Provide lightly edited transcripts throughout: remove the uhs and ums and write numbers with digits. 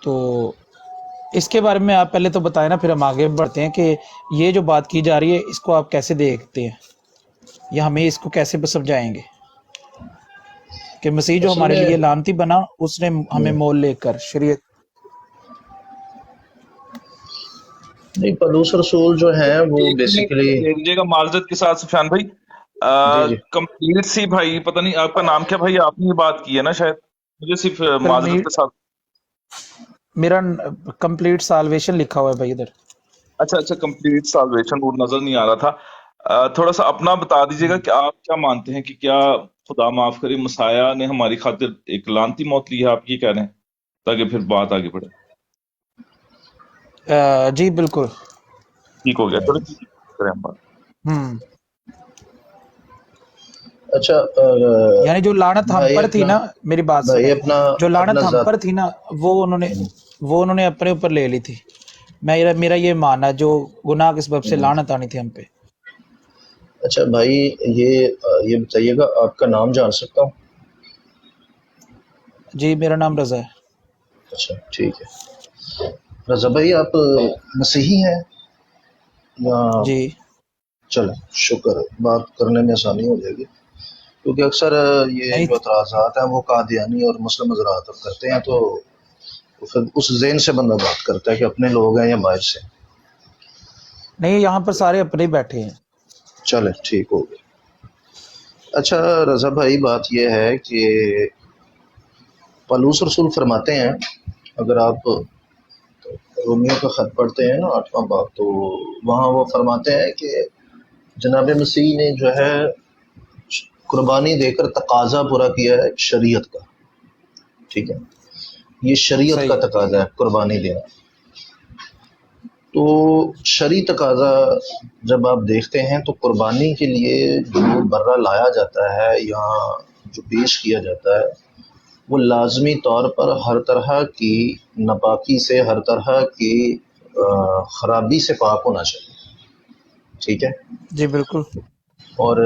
تو اس کے بارے میں آپ پہلے تو بتائیں نا، پھر ہم آگے بڑھتے ہیں کہ یہ جو بات کی جا رہی ہے اس کو آپ کیسے دیکھتے ہیں، یا ہمیں اس کو کیسے سمجھائیں گے کہ مسیح جو اصل ہمارے میں لیے لعنتی بنا اس نے ہمیں مول لے کر شریعت. نہیں، پلوس رسول جو ہیں وہ ایک منٹ بیسیکلی. دے دیجیے گا معذرت کے ساتھ سفیان بھائی. جی جی کمپلیٹ سی بھائی، پتہ نہیں آپ کا نام کیا بھائی، آپ نے یہ بات کی ہے نا شاید، مجھے صرف معذرت کے ساتھ. میرا کمپلیٹ سالویشن لکھا ہوا ہے بھائی ادھر. اچھا کمپلیٹ سالویشن وہ نظر نہیں آ رہا تھا. تھوڑا سا اپنا بتا دیجیے گا کہ آپ کیا مانتے ہیں کہ کیا خدا معاف کرے مسیح نے ہماری خاطر ایک لعنتی موت لی ہے، آپ یہ کہہ رہے ہیں، تاکہ پھر بات آگے بڑھے. جی بالکل. ٹھیک ہو گیا، چلو کریں ہم بات. اچھا یعنی جو لعنت ہم بھائی پر تھی اپنا نا، میری بات بھائی سنیں، اپنا جو اپنا لعنت ہم ذات. پر تھی نا وہ انہوں نے اپنے اوپر لے لی تھی. میرا یہ ماننا، جو گناہ کے سبب سے لعنت آنی تھی ہم پہ. اچھا بھائی، یہ بتائیے گا آپ کا نام جان سکتا ہوں؟ جی میرا نام رضا ہے. اچھا ٹھیک ہے. رضا بھائی آپ مسیحی ہیں یا؟ جی چلیں شکر ہے، بات کرنے میں آسانی ہو جائے گی، کیونکہ اکثر یہ نہیں جو اعتراضات ہیں وہ قادیانی اور مسلم حضرات کرتے ہیں، تو پھر اس ذہن سے بندہ بات کرتا ہے کہ اپنے لوگ ہیں یا باہر سے. نہیں، یہاں پر سارے اپنے ہی بیٹھے ہیں. چلیں ٹھیک ہو گیا. اچھا رضا بھائی، بات یہ ہے کہ پالوس رسول فرماتے ہیں، اگر آپ رومیو کا خط پڑھتے ہیں نا 8واں باب، تو وہاں وہ فرماتے ہیں کہ جناب مسیح نے جو ہے قربانی دے کر تقاضا پورا کیا ہے شریعت کا. ٹھیک ہے، یہ شریعت کا صحیح. تقاضا ہے قربانی دینا. تو شرعی تقاضا جب آپ دیکھتے ہیں تو قربانی کے لیے جو برہ لایا جاتا ہے یا جو پیش کیا جاتا ہے وہ لازمی طور پر ہر طرح کی ناپاکی سے، ہر طرح کی خرابی سے پاک ہونا چاہیے. ٹھیک ہے. جی بالکل. اور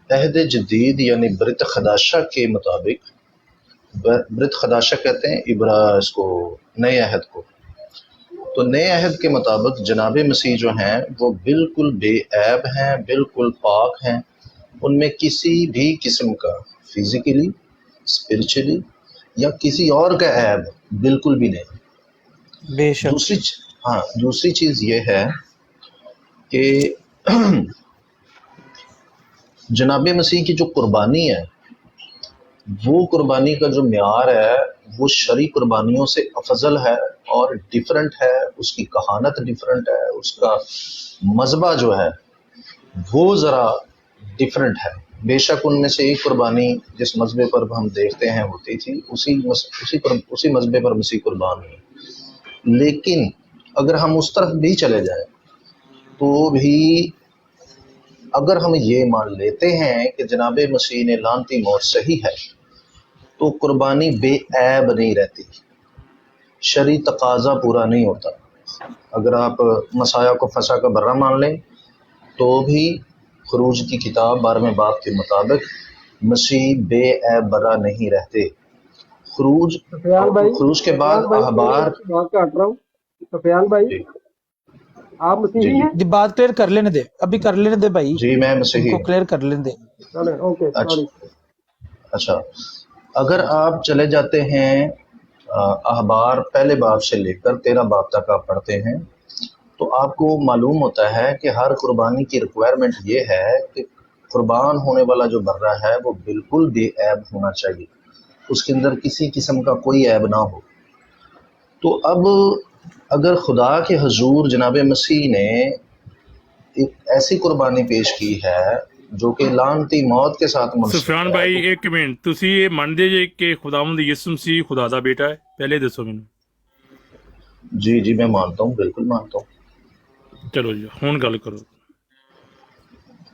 عہد جدید یعنی برت خداشہ کے مطابق، برت خداشہ کہتے ہیں اس کو نئے عہد کو، تو نئے عہد کے مطابق جناب مسیح جو ہیں وہ بالکل بے عیب ہیں، بالکل پاک ہیں. ان میں کسی بھی قسم کا فزیکلی، اسپرچولی یا کسی اور کا عیب بالکل بھی نہیں. بے شک. دوسری چیز یہ ہے کہ جناب مسیح کی جو قربانی ہے، وہ قربانی کا جو معیار ہے وہ شرعی قربانیوں سے افضل ہے اور ڈیفرنٹ ہے، اس کی کہانت ڈیفرنٹ ہے، اس کا مذبح جو ہے وہ ذرا ڈیفرنٹ ہے. بے شک ان میں سے ایک قربانی جس مذبح پر ہم دیکھتے ہیں ہوتی تھی، اسی مذبح پر مسیح قربان ہوئی. لیکن اگر ہم اس طرف بھی چلے جائیں تو بھی اگر ہم یہ مان لیتے ہیں کہ جناب مسیح نے لعنتی موت صحیح ہے، تو قربانی بے عیب نہیں رہتی، شرعی تقاضا پورا نہیں ہوتا. اگر آپ مسیح کو فسح کا برہ مان لیں تو بھی خروج کی کتاب 12ویں باب کے مطابق مسیح بے عیب برہ نہیں رہتے. خروج کے بعد احبار. بات کاٹ رہا ہوں سفیان بھائی، جی آپ مسیحی ہیں؟ جی بات کلیئر کر لینے دے، ابھی کر لینے دے بھائی، جی میں ان مسیحی کو ہوں. کلیئر کر لینے دے. چلیں اوکے سوری. اچھا اگر آپ چلے جاتے ہیں احبار پہلے باب سے لے کر 13 باب تک آپ پڑھتے ہیں تو آپ کو معلوم ہوتا ہے کہ ہر قربانی کی ریکوائرمنٹ یہ ہے کہ قربان ہونے والا جو برہ ہے وہ بالکل بے عیب ہونا چاہیے، اس کے اندر کسی قسم کا کوئی عیب نہ ہو. تو اب اگر خدا کے حضور جناب مسیح نے ایک ایسی قربانی پیش کی ہے جو کہ لعنتی موت کے ساتھ منسوب سفیان ہے. بھائی ایک منٹ، تسی یہ منتے جے کہ خداوند یسوع مسیح خدا دا بیٹا ہے؟ پہلے دسو مینوں. جی میں مانتا ہوں، بالکل مانتا ہوں. چلو جی ہون گل کرو.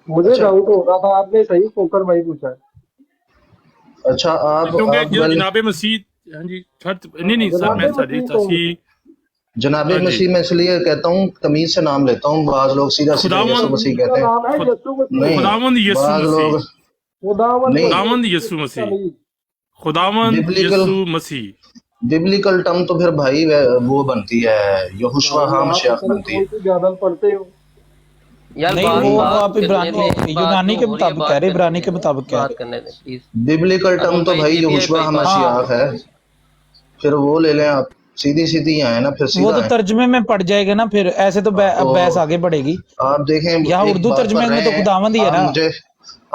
مجھے اچھا ڈاؤٹ ہو رہا تھا، آپ نے صحیح کوکر بھائی پوچھا ہے. اچھا کیونکہ آپ جو جناب مسیح، ہاں جی نہیں سر، جناب میں مسیح کون ہے؟ جناب ہاں جی مسیح میں اس لیے کہتا ہوں تمیز سے نام لیتا ہوں، بعض لوگ سیدھا یسوع مسیح کا کہتے نام ہے ہیں. یسوع مسیح. نہیں، خداوند یسوع بعض مسیح، لوگ خداوند نہیں. خداوند مسیح یسوع مسیح، نہیں. خداوند ببلیکل یسوع مسیح. बिब्लिकल टर्म तो फिर भाई वो बनती है, यहोशुआ भाई हा आप मसीह पता नहीं बनती है। कौन सी बाइबल पढ़ते हो। यार नहीं बात वो नहीं, बात आप करने इब्रानी दें, बात यूनानी जो के हो रही है मुताबिक कह बात रहे, करने इब्रानी दें, के मुताबिक कह बात रहे। करने दें प्लीज। बिब्लिकल टर्म अरुण तो भाई भाई जेबीआई यहोशुआ भाई हा बात मसीह हाँ, है, फिर वो ले लें आप, सीधी सीधी आए ना, फिर वो सीधा तो है। तर्जमे में पड़ जाएगा ना, फिर ऐसे तो तो बहस आगे बढ़ेगी। आप देखें, यहाँ एक उर्दू बात तर्जमे पढ़ में रहे तो हैं, खुदावंद ही है ना।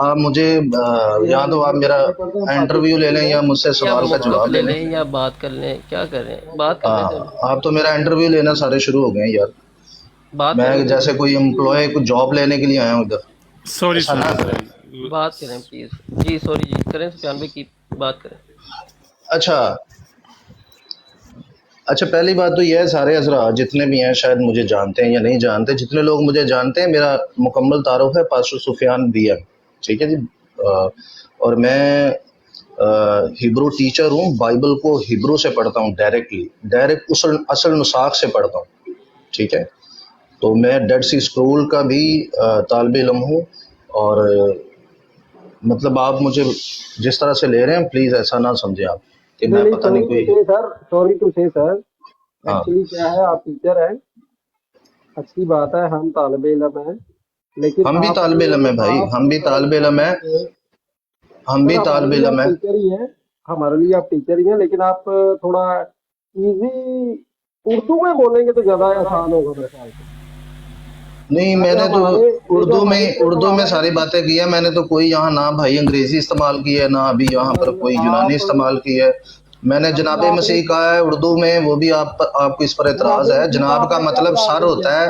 आप मुझे भाई या हम तो आप इंग्लिश मेरा में पढ़ते हैं, इंटरव्यू ले पाकिस्तानी लें है। या मुझसे या सवाल का मौकफ जवाब ले ले लें। लें या बात कर लें, क्या कर रहे हैं, बात कर लें तो आप तो मेरा इंटरव्यू लेना सारे शुरू हो गए हैं यार। बात मैं करें, जैसे कोई एम्प्लॉय को जॉब लेने के लिए आया हूँ इधर, सॉरी ऐसा ना सॉरी करें। सॉरी। बात करें प्लीज। जी सॉरी जी, करें सुफियान भाई की बात करें। अच्छा अच्छा, पहली बात तो यह है, सारे हजरात जितने भी हैं शायद मुझे जानते हैं या नहीं जानते, जितने लोग मुझे जानते हैं, मेरा मुकम्मल तारुफ है पास्टर सुफियान BM, ठीक है जी। और मैं हिब्रू टीचर हूँ, बाइबल को हिब्रू से पढ़ता हूँ, डायरेक्ट उसल असल नुसाख से पढ़ता हूँ, ठीक है। तो मैं डेड सी स्क्रोल का भी तालिब इल्म हूँ। और मतलब आप मुझे जिस तरह से ले रहे हैं, प्लीज़ ऐसा ना समझें आप कि मैं एक्चुअली पता नहीं सॉरी टू कोई। से सर, सॉरी टू से सर, हाँ, एक्चुअली क्या है, आप टीचर हैं, अच्छी बात है, हम तालिब इल्म हैं, लेकिन हम भी तालिब आपने इल्म है भाई, आप हम भी तालिब इल्म है, हम भी सर हमारे तालिब लिए आप इल्म है। टीचर ही हैं, हमारे लिए आप टीचर ही हैं, लेकिन आप थोड़ा इजी उर्दू में बोलेंगे तो ज्यादा आसान होगा मेरे ख्याल से। नहीं, ताकि मैंने तो हमारे ये जो हमारे लिए उर्दू में सवाल है सारी बातें की है। मैंने तो कोई यहाँ ना भाई अंग्रेजी इस्तेमाल की है, ना अभी यहाँ पर कोई यूनानी आप इस्तेमाल की है। मैंने अभी जनाब आपने मसीह कहा है उर्दू में, वो भी आपको इस पर जनाब एतराज है। मसीह का जनाब का आपने क्या मतलब जवाब सर दे दिया? होता है,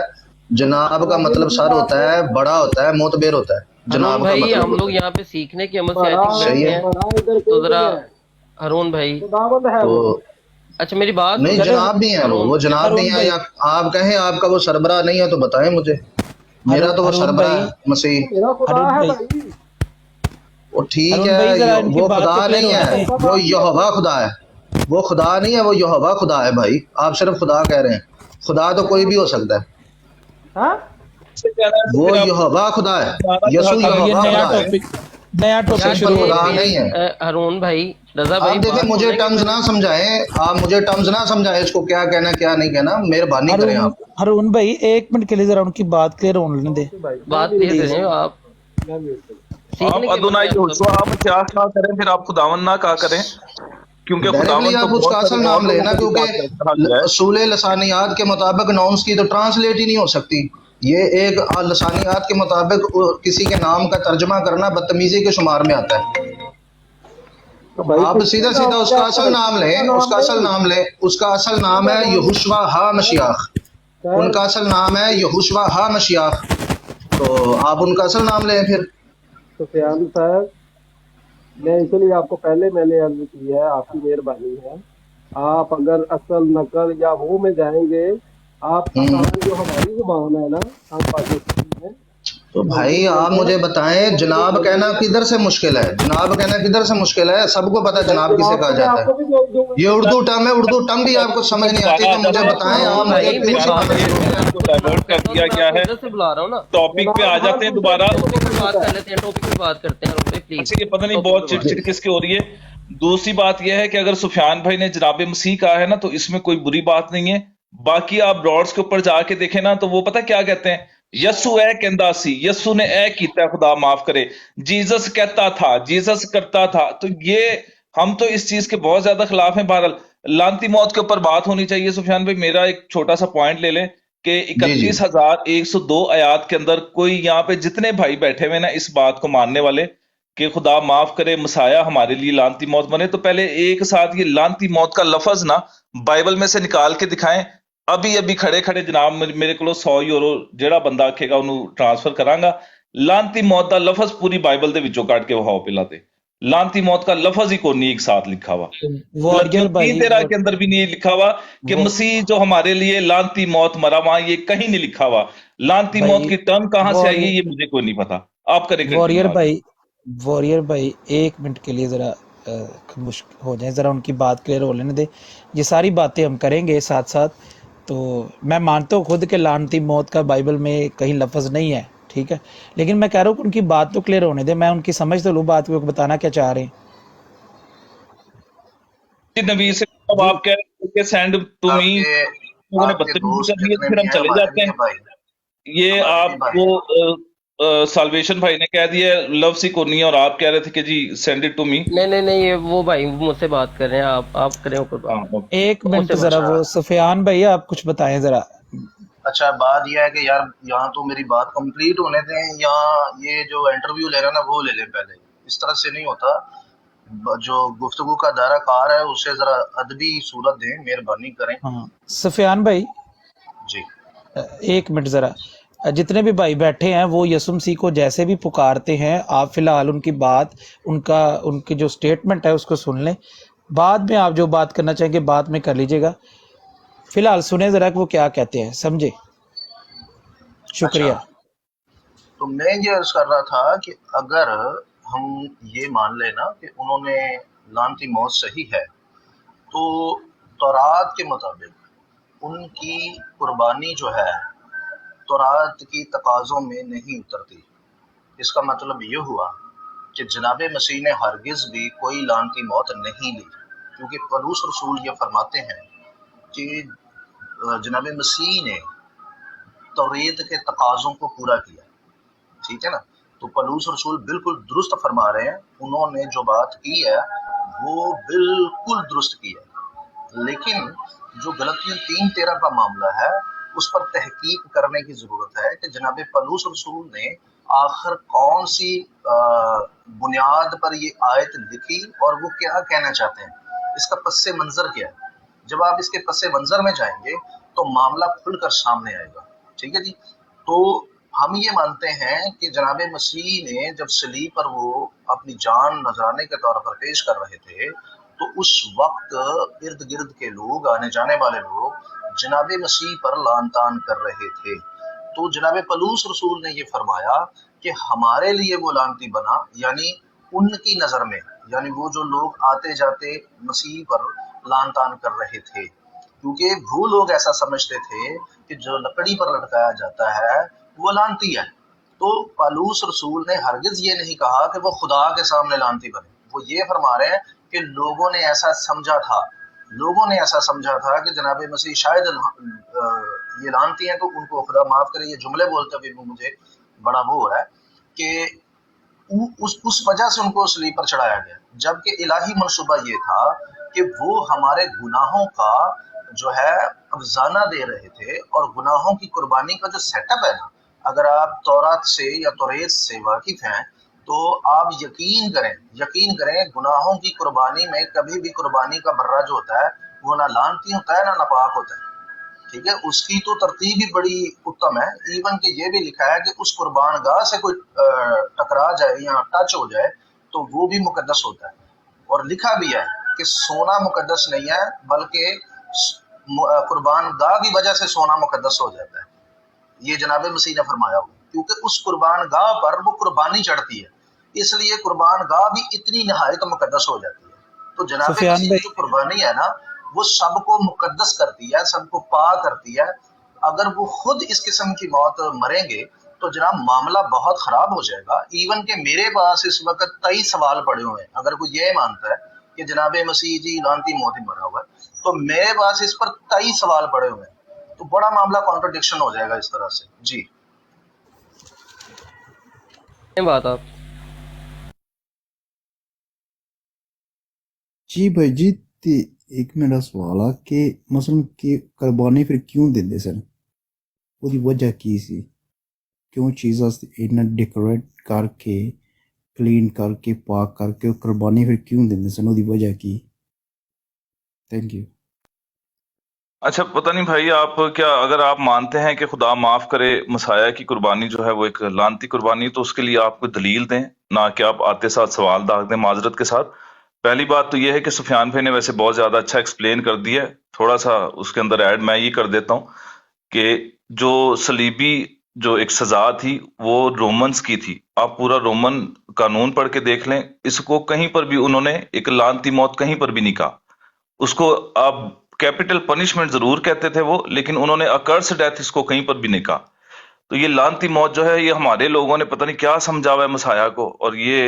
जनाब का जनाब मतलब मसीह सर का होता आपने है, बड़ा होता है, मोतबेर होता है, हरून जनाब का भाई मतलब हम होता लोग है। यहाँ पे सीखने की अमल से आई बड़ा थिंक सही बैठे है। हैं, बड़ा इधर तो कोई जरा नहीं है, हरून भाई। खुदावंद है वो। तो अच्छा मेरी बात नहीं, सुने। चलो जनाब भी हैं, हरून वो जनाब भी अरुण हैं, भाई, या आप कहें आपका वो सरबराह नहीं है तो बताएं मुझे। मेरा तो वो अरुण सरबराह भाई, है मसीह। तो मेरा खुदा अरुण है भाई, भाई। वो ठीक अरुण भाई है, जरा इनकी वो बात खुदा तो क्लियर नहीं होने है, दें। कैसा वो बात किया यहोवा आपने? खुदा है। वो खुदा नहीं है, वो यहोवा खुदा है भाई। आप सिर्फ खुदा कह रहे हैं, खुदा तो कोई भी हो सकता है। हाँ? से कहना है तो वो फिर आप यहोवा खुदा है, पुराना जो यसु हक अब ये यहोवा नया खुदा है, टॉपिक यार शुरू सिंपल हो ये खुदा रहा है। नहीं है। हरून भाई, रजा भाई आप देखें, बात मुझे सुनेंगे टर्म्स पहले। ना समझाएं, आप मुझे टर्म्स ना समझाएं, इसको क्या कहना क्या नहीं कहना, मेहरबानी करें अरुण आप। अरुण भाई 1 मिनट के लिए जरा उनकी बात क्लियर होने दें ओके भाई, मैं बात म्यूट क्लियर पे प्लीज। करें हूँ, आप, मैं म्यूट पे हूँ। सीखने आप के अमल अदोनाई से हम सब। यहोशुआ आप क्या क्या करें, फिर आप खुदावन ना कहा करें, क्योंकि डायरेक्टली खुदावन तो आप उसका बहुत सारे असल और नाम लोगों लेना, को भी क्योंकि बात करके हक है। असूल लसानियात के मुताबिक नाउन्स की तो ट्रांसलेट ही नहीं हो सकती। ये एक लसानियात के मुताबिक किसी के नाम का तर्जमा करना बदतमीजी के शुमार में आता है। तो भाई आप कुछ सीधा नाम सीधा क्या उसका असल नाम उसका लें, नाम उसका असल नहीं, नाम लें। उसका असल नाम उसका है नाम यहोशुआ हा सर, मशियाख। सर उनका असल नाम है यहोशुआ हा मशियाख। तो आप उनका असल नाम लें फिर। सुफियान सर, मैं इसलिए आपको पहले मैंने अर्ज की है, आपकी मेहरबानी है। आप अगर असल नकल या वो में जाएंगे, आप हम्म, आसान जो हमारी जुबान है ना, हम पाकिस्तानी हैं, तो हम जो भाई आप बोलते मुझे हैं बताएं, वो जनाब कहना बोलेंगे। किधर से मुश्किल है? जनाब कहना किधर से मुश्किल है? सबको पता है भाई जनाब किसे जनाब कहा तो मैं जाता आपको है। भी बोल दूंगा। ये उर्दू टर्म है, उर्दू टर्म भी आपको समझ नहीं आती, दोबारा आ तो मुझे जाते हैं, बताएं, जनाब आप हरून मुझे भाई तो मेरी क्यों यहाँ बात सिखाना पे शुरू सुने, हो मैं गए? आपको इसको डाइवर्ट कर कहता हूँ दिया तो मैं गया आपको है। इधर से बुला रहा हूँ ना। टॉपिक पे आ जनाब जाते खान हैं पूछे दोबारा। तो टॉपिक पे मुझे बात पता कर है। लेते हैं, टॉपिक पे बात करते हैं हरून भाई प्लीज। अच्छा, ये पता नहीं टॉपिक पे बहुत बात चिड़चिड़ किसकी हो रही है। दूसरी बात यह है कि अगर सुफियान भाई ने जनाब मसीह कहा है ना, तो इसमें कोई बुरी बात नहीं है। बाकी आप ब्रॉड्स के ऊपर जाके देखें ना, तो वो पता क्या कहते हैं, यसु ए कहंदा सी, यसु ने ए कीता, खुदा माफ करे। जीसस कहता था, जीसस करता था। तो ये हम तो इस चीज के बहुत ज्यादा खिलाफ हैं। बहरहाल लानती मौत के ऊपर बात होनी चाहिए। सुफियान भाई मेरा एक छोटा सा पॉइंट ले लें कि जी जी 31,102 आयात के अंदर कोई यहाँ पे जितने भाई बैठे हुए ना इस बात को मानने वाले कि खुदा माफ करे मसाया हमारे लिए लानती मौत बने, तो पहले एक साथ ये लानती मौत का लफज ना बाइबल में से निकाल के दिखाएं। अभी अभी खड़े खड़े जनाब मेरे को 100 यूरो जेड़ा बंदा आखेगा ਉਹਨੂੰ ट्रांसफर करांगा। लानती मौत का लफज पूरी बाइबल ਦੇ ਵਿੱਚੋਂ ਕੱਢ के वहाओ पिला दे। लानती मौत का लफज ही कोई नहीं एक साथ लिखा हुआ। वॉरियर लतीन भाई, तेरा के अंदर भी नहीं लिखा हुआ कि वो मसीह जो हमारे लिए लानती मौत मरा, वहां ये कहीं नहीं लिखा हुआ। लानती मौत भाई, की टर्म कहां से आई है वॉरियर ये मुझे कोई नहीं पता। आप करें वॉरियर कंटिन्यू आगे। भाई, वॉरियर भाई 1 मिनट के लिए ज़रा खामोश हो जाएं, ज़रा उनकी बात क्लियर हो लेने दें। ये सारी बातें हम करेंगे साथ साथ। तो मैं मानता हूँ खुद के लानती मौत का बाइबल में कहीं लफ्ज़ नहीं है, ठीक है, लेकिन मैं कह रहा हूँ कि उनकी बात तो क्लियर होने दें, मैं उनकी समझ तो लूँ बात को, बताना क्या चाह रहे हैं। नबी से अब जी आप कह रहे हैं कि सेंड टू मी, आपके लोगों ने आपके बदतमीजी दोस्त कर दी है जितने फिर भी हम हैं चले हमारे जाते भी हैं। भाई, ये हमारे भी भाई हैं। आपको साल्वेशन भाई ने कह दिया लव सी कोनी है और आप कह रहे थे कि जी सेंड इट टू मी। नहीं नहीं नहीं, ये वो भाई मुझसे बात कर रहे हैं, आप करें ऊपर हाँ बात, ओके। एक वो मिनट मुझसे बात। जरा, अच्छा वो सुफियान भैया आप कुछ बताएं जरा। अच्छा, बात यह है कि यार यहाँ तो मेरी बात कंप्लीट होने दें, यहाँ ये जो इंटरव्यू ले रहा है ना वो ले लें पहले। इस तरह से नहीं होता। जो गुफ्तगू का दायरा कार है उसे जरा अदबी सूरत दें, मेहरबानी करें। हाँ सुफियान भाई, जी एक मिनट जरा। जितने भी भाई बैठे हैं वो यसुम सी को जैसे भी पुकारते हैं, आप फिलहाल उनकी बात, उनकी जो स्टेटमेंट है उसको सुन लें। बाद में आप जो बात करना चाहेंगे बाद में कर लीजिएगा। फिलहाल सुने जरा कि वो क्या कहते हैं, समझे। अच्छा, शुक्रिया। तो मैं ये अर्ज कर रहा था कि अगर हम ये मान लें ना कि उन्होंने लानती मौत सही है, तो तौरात के मुताबिक उनकी कुर्बानी जो है तौरात की तकाज़ों में नहीं उतरती। इसका मतलब ये हुआ कि जनाब मसीह ने हरगिज़ भी कोई लानती मौत नहीं ली, क्योंकि पलूस रसूल ये फरमाते हैं कि जनाब मसीह ने तौरेत के तकाज़ों को पूरा किया। ठीक है ना। तो पलूस रसूल बिल्कुल दुरुस्त फरमा रहे हैं, उन्होंने जो बात की है वो बिल्कुल दुरुस्त की है। लेकिन जो गलतियों 3:13 का मामला है उस पर तहकीक करने की जरूरत है कि जनाब पलूस रसूल ने आखिर कौन सी बुनियाद पर ये आयत लिखी और वो क्या कहना चाहते हैं, इसका पस्से मंजर क्या है। जब आप इसके पस्से मंजर में जाएंगे तो मामला खुलकर सामने आएगा। ठीक है जी। तो हम ये मानते हैं कि जनाब मसीह ने जब सलीब पर वो अपनी जान नजराने के तौर पर पेश कर रहे थे, तो उस वक्त इर्द गिर्द के लोग, आने जाने वाले लोग जनाब मसीह पर लान तान कर रहे थे। तो जनाब पलूस रसूल ने ये फरमाया कि हमारे लिए वो लानती बना, यानी उनकी नज़र में, यानी वो जो लोग आते जाते मसीह पर लान तान कर रहे थे, क्योंकि वो लोग ऐसा समझते थे कि जो लकड़ी पर लटकाया जाता है वो लानती है। तो पालूस रसूल ने हरगिज ये नहीं कहा कि वो खुदा के सामने लानती बने। वो ये फरमा रहे हैं कि लोगों ने ऐसा समझा था, लोगों ने ऐसा समझा था कि जनाब मसीह शायद ये लानती हैं, तो उनको खुदा माफ करे। ये जुमले बोलते हुए मुझे बड़ा वो हो रहा है कि उस वजह से उनको सलीब पर चढ़ाया गया, जबकि इलाही मनसूबा ये था कि वो हमारे गुनाहों का जो है अफजाना दे रहे थे। और गुनाहों की कुर्बानी का जो सेटअप है ना, अगर आप तौरात से या तौरेत से वाकिफ हैं तो आप यकीन करें गुनाहों की कुर्बानी में कभी भी कुर्बानी का बर्रा जो होता है वो ना लानती होता है ना नापाक होता है। ठीक है, उसकी तो तरतीब भी बड़ी उत्तम है। इवन कि ये भी लिखा है कि उस कुर्बान गाह से कोई टकरा जाए या टच हो जाए तो वो भी मुकद्दस होता है। और लिखा भी है कि सोना मुकद्दस नहीं है, बल्कि कुर्बान गाह की वजह से सोना मुकद्दस हो जाता है। ये जनाब मसीह ने फरमाया हुआ, क्योंकि उस कुर्बान गाह पर वो कुर्बानी चढ़ती है, इसलिए कुर्बान गाह भी इतनी नहायत मुकद्दस हो जाती है। तो जनाब सुफियान मसीह की भाई, जो कुर्बानी है ना, वो सबको मुकद्दस करती है, सबको पाक करती है। अगर वो खुद इस किस्म की मौत मरेंगे तो जनाब मामला बहुत खराब हो जाएगा। इवन के मेरे पास इस वक्त 23 सवाल पड़े हुए हैं। अगर कोई ये मानता है कि जनाब मसीह जी लानती मौत ही मरा हुआ है, तो मेरे पास इस पर 23 सवाल पड़े हुए हैं। तो बड़ा मामला कॉन्ट्रडिक्शन हो जाएगा इस तरह से। जी बात आप। जी भाई जी, ते एक मेरा सवाल आ कि मसलन कि कुर्बानी फिर क्यों दिंदे सन, ਉਹਦੀ ਵਜ੍ਹਾ ਕੀ ਸੀ, ਕਿਉਂ ਚੀਜ਼ਾਂ ਇਹਨਾਂ ਡੈਕੋਰੇਟ ਕਰਕੇ ਕਲੀਨ करके पाक करके कुर्बानी फिर क्यों देंगे सन, ਉਹਦੀ वजह की। Thank you. अच्छा पता नहीं भाई, आप क्या, अगर आप मानते हैं कि खुदा माफ करे मसाया की कुर्बानी जो है वो एक लानती कुर्बानी, तो उसके लिए आप कोई दलील दें, ना कि आप आते साथ सवाल दाग दें। माजरत के साथ पहली बात तो यह है कि सुफियान भाई ने वैसे बहुत ज्यादा अच्छा एक्सप्लेन कर दिया है, थोड़ा सा उसके अंदर ऐड मैं ये कर देता हूँ कि जो सलीबी जो एक सजा थी वो रोमन्स की थी। आप पूरा रोमन कानून पढ़ के देख लें, इसको कहीं पर भी उन्होंने एक लानती मौत कहीं पर भी नहीं कहा। उसको आप कैपिटल पनिशमेंट जरूर कहते थे वो, लेकिन उन्होंने अकर्स डेथ इसको कहीं पर भी नहीं कहा। तो ये लानती मौत जो है ये हमारे लोगों ने पता नहीं क्या समझा हुआ है मसाया को, और ये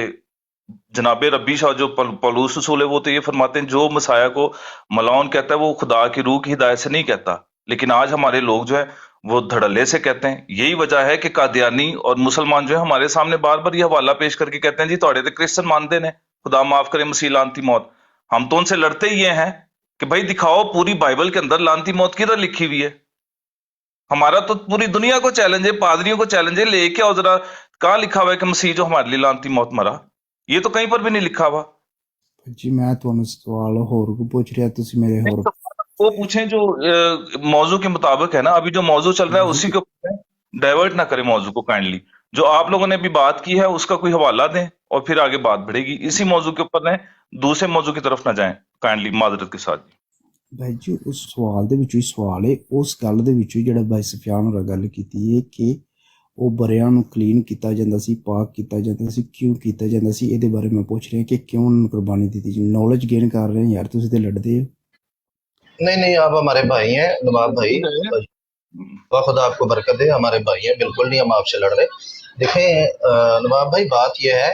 जनाब रब्बी शाह जो पौलुस रसूल है वो तो ये फरमाते हैं जो मसाया को मलाउन कहता है वो खुदा की रूह की हिदायत से नहीं कहता, लेकिन आज हमारे लोग जो है वो धड़ल्ले से कहते हैं। यही वजह है कि कादियानी और मुसलमान जो है हमारे सामने बार बार ये हवाला पेश करके कहते हैं जी थोड़े तो क्रिश्चियन मानते हैं, खुदा माफ करे मसीह लानती मौत। हम तो उनसे लड़ते ही ये हैं कि भाई दिखाओ पूरी बाइबल के अंदर लानती मौत किधर लिखी हुई है। हमारा तो पूरी दुनिया को चैलेंज है, पादरियों को चैलेंज है, लेके आओ जरा कहाँ लिखा हुआ है कि मसीह जो हमारे लिए लानती मौत मरा, ये तो कहीं पर भी नहीं लिखा हुआ। जी मैं ਤੁਹਾਨੂੰ ਸਵਾਲ ਹੋਰ को पूछ रहा, ਤੁਸੀਂ ਮੇਰੇ नहीं, ਹੋਰ तो वो पूछें जो मौजू के मुताबिक है ना, अभी जो मौजू चल रहा है उसी के ऊपर डाइवर्ट ना करें मौजू को काइंडली। जो आप लोगों ने अभी बात की है उसका कोई हवाला दें और फिर आगे बात बढ़ेगी। इसी मौजू के ऊपर रहें, दूसरे मौजू की तरफ ना जाएं काइंडली, माजरत के साथ। ਭਾਈ ਜੀ ਉਸ ਸਵਾਲ ਦੇ ਵਿੱਚੋਂ ਹੀ ਸਵਾਲ ਹੈ, ਉਸ ਗੱਲ ਦੇ ਵਿੱਚੋਂ ਜਿਹੜਾ ਭਾਈ ਸਫਿਆਨ ਹੋਰਾਂ ਗੱਲ ਕੀਤੀ ਹੈ ਕਿ ਉਹ ਬਰਿਆਂ ਨੂੰ ਕਲੀਨ ਕੀਤਾ ਜਾਂਦਾ ਸੀ, ਪਾਕ ਕੀਤਾ ਜਾਂਦਾ ਸੀ, ਕਿਉਂ ਕੀਤਾ ਜਾਂਦਾ ਸੀ, ਇਹਦੇ ਬਾਰੇ ਮੈਂ ਪੁੱਛ ਰਿਹਾ ਕਿ ਕਿਉਂ ਉਹਨਾਂ ਨੂੰ ਕੁਰਬਾਨੀ ਦਿੱਤੀ ਜੀ। ਨੌਲੇਜ ਗੇਨ ਕਰ ਰਹੇ ਯਾਰ, ਤੁਸੀਂ ਤੇ ਲੜਦੇ ਹੋ। नहीं नहीं, आप हमारे भाई हैं नवाब भाई, खुदा आपको बरकत दे, हमारे भाई हैं, बिल्कुल नहीं हम आपसे लड़ रहे। देखें नवाब भाई, बात यह है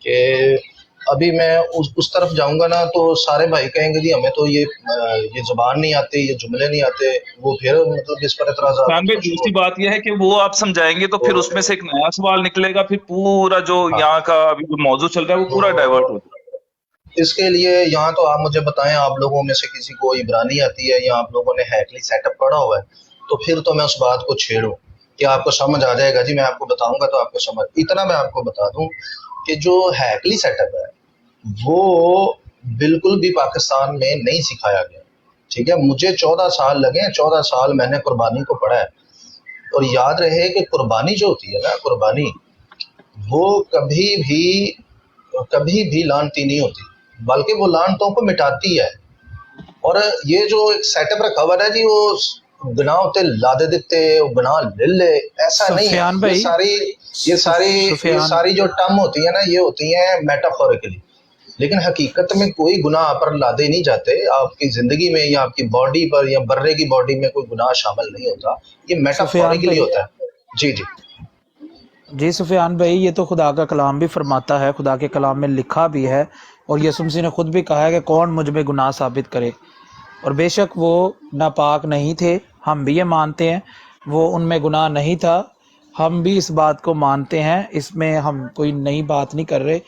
कि अभी मैं उस तरफ जाऊंगा ना तो सारे भाई कहेंगे जी हमें तो ये जुबान नहीं आती, ये जुमले नहीं आते, वो फिर मतलब इस पर भाई दूसरी बात यह है कि वो आप समझाएंगे तो फिर उसमें से एक नया सवाल निकलेगा, फिर पूरा जो यहाँ का अभी जो मौजूद चल रहा है वो पूरा डाइवर्ट होता है। इसके लिए यहाँ तो आप मुझे बताएं, आप लोगों में से किसी को इब्रानी आती है या आप लोगों ने हैकली सेटअप पढ़ा हुआ है, तो फिर तो मैं उस बात को छेड़ूं कि आपको समझ आ जाएगा जी, मैं आपको बताऊंगा तो आपको समझ। इतना मैं आपको बता दूं कि जो हैकली सेटअप है वो बिल्कुल भी पाकिस्तान में नहीं सिखाया गया, ठीक है। मुझे 14 साल लगे, 14 साल मैंने कुर्बानी को पढ़ा है, और याद रहे कि कुर्बानी जो होती है ना, कुर्बानी वो कभी भी लानती नहीं होती, बल्कि वो लानतों को मिटाती है। और ये जो एक सेटअप रखा हुआ है जी, वो गुनाह होते लादे देते, वो गुनाह ले ले, ऐसा नहीं है। ये सारी जो टर्म होती है ना, ये होती हैं मेटाफोरिकली, लेकिन हकीकत में कोई गुनाह पर लादे नहीं जाते। आपकी जिंदगी में या आपकी बॉडी पर या बर्रे की बॉडी में कोई गुनाह शामिल नहीं होता, ये मेटाफोरिकली होता है। जी जी जी सुफियान भाई, ये तो खुदा का कलाम भी फरमाता है, खुदा के कलाम में लिखा भी है, और यीशु मसीह ने खुद भी कहा है कि कौन मुझ में गुनाह साबित करे। और बेशक वो नापाक नहीं थे, हम भी ये मानते हैं, वो उनमें गुनाह नहीं था, हम भी इस बात को मानते हैं, इसमें हम कोई नई बात नहीं कर रहे।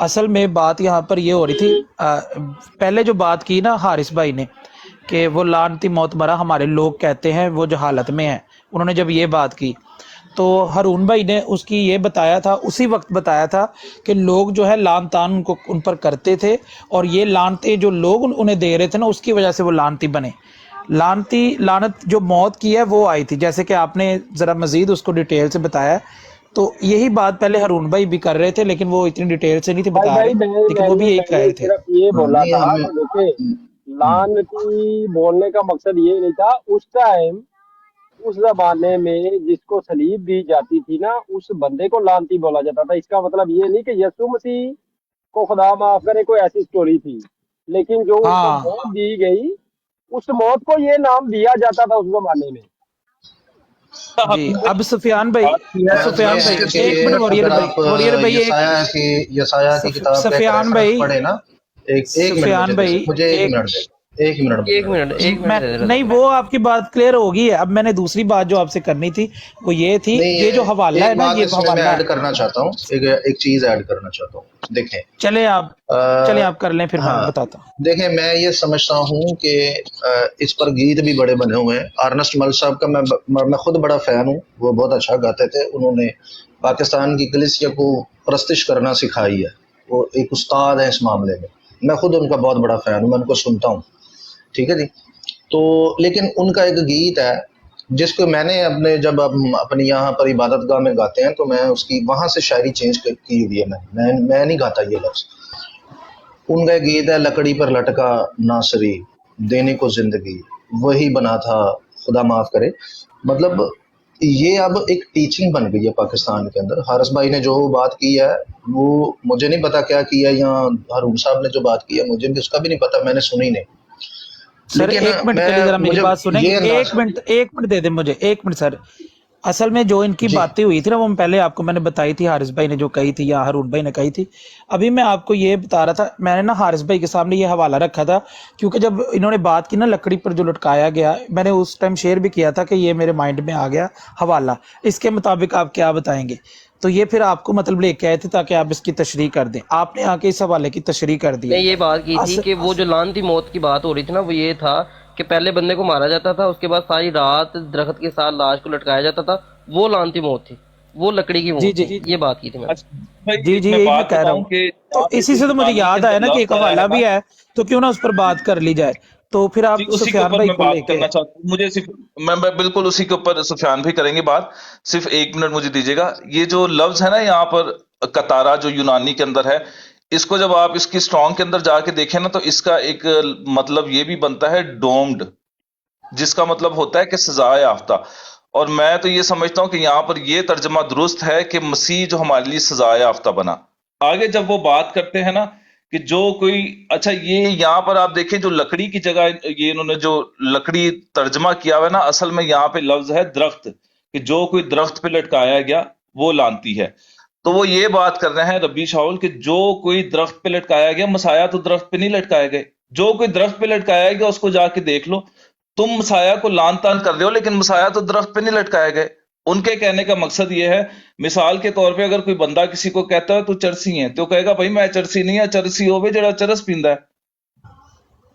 असल में बात यहाँ पर ये हो रही थी, पहले जो बात की ना हारिस भाई ने कि वो लानती मौत मरा, हमारे लोग कहते हैं वो जहालत में है, उन्होंने जब ये बात की तो हारून भाई ने उसकी ये बताया था, उसी वक्त बताया था कि लोग जो है लान तान उनको उन पर करते थे, और ये लानते जो लोग उन्हें दे रहे थे ना, उसकी वजह से वो लानती बने। लानत जो मौत की है वो आई थी, जैसे कि आपने ज़रा मज़ीद उसको डिटेल से बताया। तो यही बात पहले हारून भाई भी कर रहे थे, लेकिन वो इतनी डिटेल से नहीं थे बता रहे, लेकिन वो भी यही कह रहे थे। सिर्फ ये बोला था, देखिए लानती बोलने का मकसद ये नहीं था। उस टाइम उस जमाने में जिसको सलीब दी जाती थी ना, उस बंदे को लानती बोला जाता था। इसका मतलब ये नहीं कि यीशु मसीह को खुदा माफ करे कोई ऐसी स्टोरी थी, लेकिन जो उसको मौत दी गई, उस मौत को ये नाम दिया जाता था उस जमाने में। जी अब सुफियान भाई एक मिनट, वॉरियर भाई यसाया की किताब सुफियान भाई पढ़े ना, सुफियान भाई मुझे एक मिनट नहीं, वो आपकी बात क्लियर होगी। अब मैंने दूसरी बात जो आपसे करनी थी वो ये थी, ये जो हवाला है ना, ये हवाला ऐड करना चाहता हूँ, एक चीज ऐड करना चाहता हूँ। देखें, चले आप कर लें, फिर मैं बताता हूँ। देखें, मैं ये समझता हूँ कि इस पर गीत भी बड़े बने हुए हैं। अर्नेस्ट मल साहब का मैं खुद बड़ा फैन हूँ, वो बहुत अच्छा गाते थे, उन्होंने पाकिस्तान की कलीसिया को परस्तिश करना सिखाई है, वो एक उस्ताद है इस मामले में। मैं खुद उनका बहुत बड़ा फैन हूँ, मैं उनको सुनता हूँ, ठीक है जी। तो लेकिन उनका एक गीत है जिसको मैंने जब अपने यहाँ पर इबादत गाह में गाते हैं तो मैं उसकी वहाँ से शायरी चेंज की हुई है। मैं नहीं गाता ये लफ्ज़। उनका एक गीत है, लकड़ी पर लटका नासरी देने को जिंदगी वही बना था खुदा माफ़ करे। मतलब ये अब एक टीचिंग बन गई है पाकिस्तान के अंदर। हारिस भाई ने जो बात की है वो मुझे नहीं पता क्या किया, या हारून साहब ने जो बात की है मुझे भी उसका भी नहीं पता, मैंने सुनी नहीं। सर एक मिनट के लिए जरा मेरी बात सुने, एक मिनट दे दे मुझे, एक मिनट सर। असल में जो इनकी जी बातें हुई थी ना, वो मैं पहले आपको मैंने बताई थी, हारिस भाई ने जो कही थी या हारून भाई ने कही थी। अभी मैं आपको ये बता रहा था, मैंने ना हारिस भाई के सामने ये हवाला रखा था, क्योंकि जब इन्होंने बात की ना लकड़ी पर जो लटकाया गया, मैंने उस टाइम शेयर भी किया था कि ये मेरे माइंड में आ गया हवाला, इसके मुताबिक आप क्या बताएंगे। तो ये फिर आपको मतलब लेके आए थे ताकि आप इसकी तशरीह कर दें, आपने आके इस हवाले की तशरीह कर दी ने है। ये बात की थी कि वो जो लानती मौत की बात हो रही थी ना, वो ये था कि पहले बंदे को मारा जाता था, उसके बाद सारी रात दरख्त के साथ लाश को लटकाया जाता था, वो लानती मौत थी, वो लकड़ी की जी मौत जी थी। ये बात की थी मैंने। अच्छा भाई, जी एक जी, मैं यही मैं बात कह रहा बताऊं हूँ। कि तो यहाँ पे इसी जो से तो मुझे कुर्बानी के याद आया अंदर ना कि एक लफ्ज आया हवाला है भी ना, है, तो क्यों ना उस पर बात कर ली जाए। तो फिर जी आप उसी के सुफियान ऊपर भाई मैं को बात लेके। करना चाहता हूँ। मुझे सिर्फ मैं बिल्कुल उसी के ऊपर सुफियान भी करेंगे बात, सिर्फ 1 मिनट मुझे दीजिएगा। ये जो लफ्ज है ना यहाँ पर कतारा, जो यूनानी के अंदर है, इसको जब आप इसकी स्ट्रॉन्ग के अंदर जाके देखें ना, तो इसका एक मतलब ये भी बनता है डोम्ड, जिसका मतलब होता है कि सजा याफ्ता। और मैं तो ये समझता हूं कि यहां पर ये तर्जमा दुरुस्त है कि मसीह जो हमारे लिए सजा याफ्ता बना। आगे जब वो बात करते हैं ना कि जो कोई, अच्छा ये यहां पर आप देखें, जो लकड़ी की जगह ये इन्होंने जो लकड़ी तर्जमा किया हुआ है ना, असल में यहां पे लफ्ज है दरख्त, कि जो कोई दरख्त पे लटकाया गया वो लानती है। तो वो ये बात कर रहे हैं रबी शाहुल कि जो कोई दरख्त पे लटकाया गया, मसाया तो दरख्त पे नहीं लटकाए गए, जो कोई दरख्त पे लटकाया गया उसको जाके देख लो। तुम मसाया को लान तान कर रहे हो, लेकिन मसाया तो दरख्त पे नहीं लटकाए गए। उनके कहने का मकसद ये है, मिसाल के तौर पे अगर कोई बंदा किसी को कहता है तू चरसी है, तो कहेगा भाई मैं चरसी नहीं है, चरसी होवे जड़ा चरस पींदा है।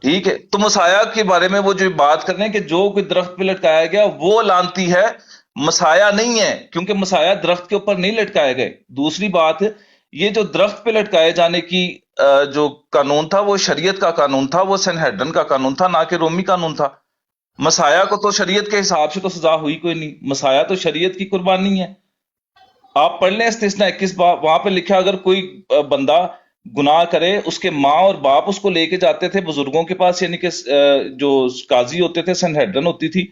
ठीक है, तो मसाया के बारे में वो जो बात कर रहे हैं कि जो कोई दरख्त पे लटकाया गया वो लानती है, मसाया नहीं है, क्योंकि मसाया दरख्त के ऊपर नहीं लटकाए गए। दूसरी बात, ये जो दरख्त पे लटकाए जाने की जो कानून था, वो शरीयत का कानून था, वो सनहेड्रिन का कानून था, ना कि रोमी कानून था। मसाया को तो शरीयत के हिसाब से तो सजा हुई कोई नहीं, मसाया तो शरीयत की कुर्बानी है। आप पढ़ लें इस्तिस्ना 21 वहां पे लिखा, अगर कोई बंदा गुनाह करे, उसके माँ और बाप उसको लेके जाते थे बुजुर्गों के पास, यानी कि जो काजी होते थे, सनहेड्रिन होती थी।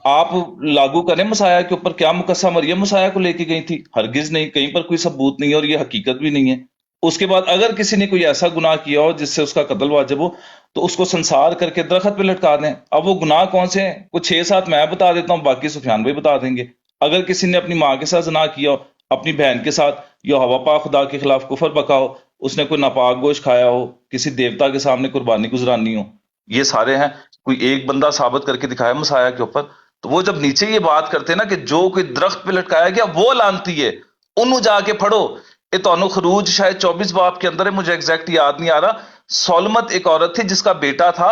आप लागू करें मसाया के ऊपर, क्या मुकस्सा मरियम मसाया को लेके गई थी? हरगिज नहीं, कहीं पर कोई सबूत नहीं है, और ये हकीकत भी नहीं है। उसके बाद अगर किसी ने कोई ऐसा गुनाह किया हो जिससे उसका कत्ल वाजिब हो, तो उसको संसार करके दरख्त पे लटका दें। अब वो गुनाह कौन से हैं? कुछ 6-7 मैं बता देता हूँ, बाकी सुफियान भाई बता देंगे। अगर किसी ने अपनी माँ के साथ ज़िना किया हो, अपनी बहन के साथ, या हवा पाक खुदा के खिलाफ कुफर बका हो, उसने कोई नापाक गोश्त खाया हो, किसी देवता के सामने कुर्बानी गुजरानी हो, ये सारे हैं। कोई एक बंदा साबित करके दिखाया मसाया के ऊपर। तो वो जब नीचे ये बात करते हैं ना कि जो कोई दरख्त पे लटकाया गया वो लानती है, उन्हों जाके पढ़ो। ये तो खरूज शायद 24 बाब के अंदर है, मुझे एग्जैक्ट याद नहीं आ रहा। सोलमत एक औरत थी जिसका बेटा था,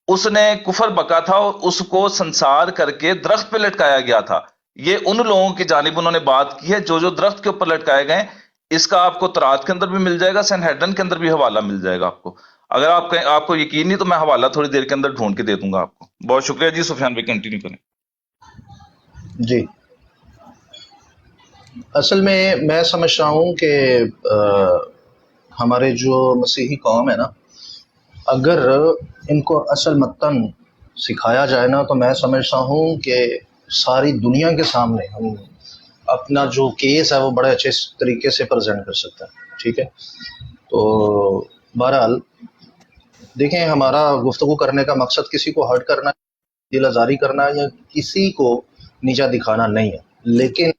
उसने कुफर बका था और उसको संसार करके दरख्त पे लटकाया गया था। ये उन लोगों की जानिब उन्होंने बात की है जो दरख्त के ऊपर लटकाए गए। इसका आपको तरात के अंदर भी मिल जाएगा, सनहेड्रिन के अंदर भी हवाला मिल जाएगा आपको। अगर आपको यकीन नहीं तो मैं हवाला थोड़ी देर के अंदर ढूंढ के दे दूंगा आपको। बहुत शुक्रिया जी। सुफियान भाई कंटिन्यू करें। जी, असल में मैं समझ रहा हूँ कि हमारे जो मसीही कौम है ना, अगर इनको असल मतन सिखाया जाए ना, तो मैं समझता हूँ कि सारी दुनिया के सामने हम अपना जो केस है वो बड़े अच्छे तरीके से प्रेजेंट कर सकते हैं। ठीक है, तो बहरहाल देखें, हमारा गुफ्तगू करने का मकसद किसी को हर्ट करना, दिल आज़ारी करना या किसी को नीचा दिखाना नहीं है। लेकिन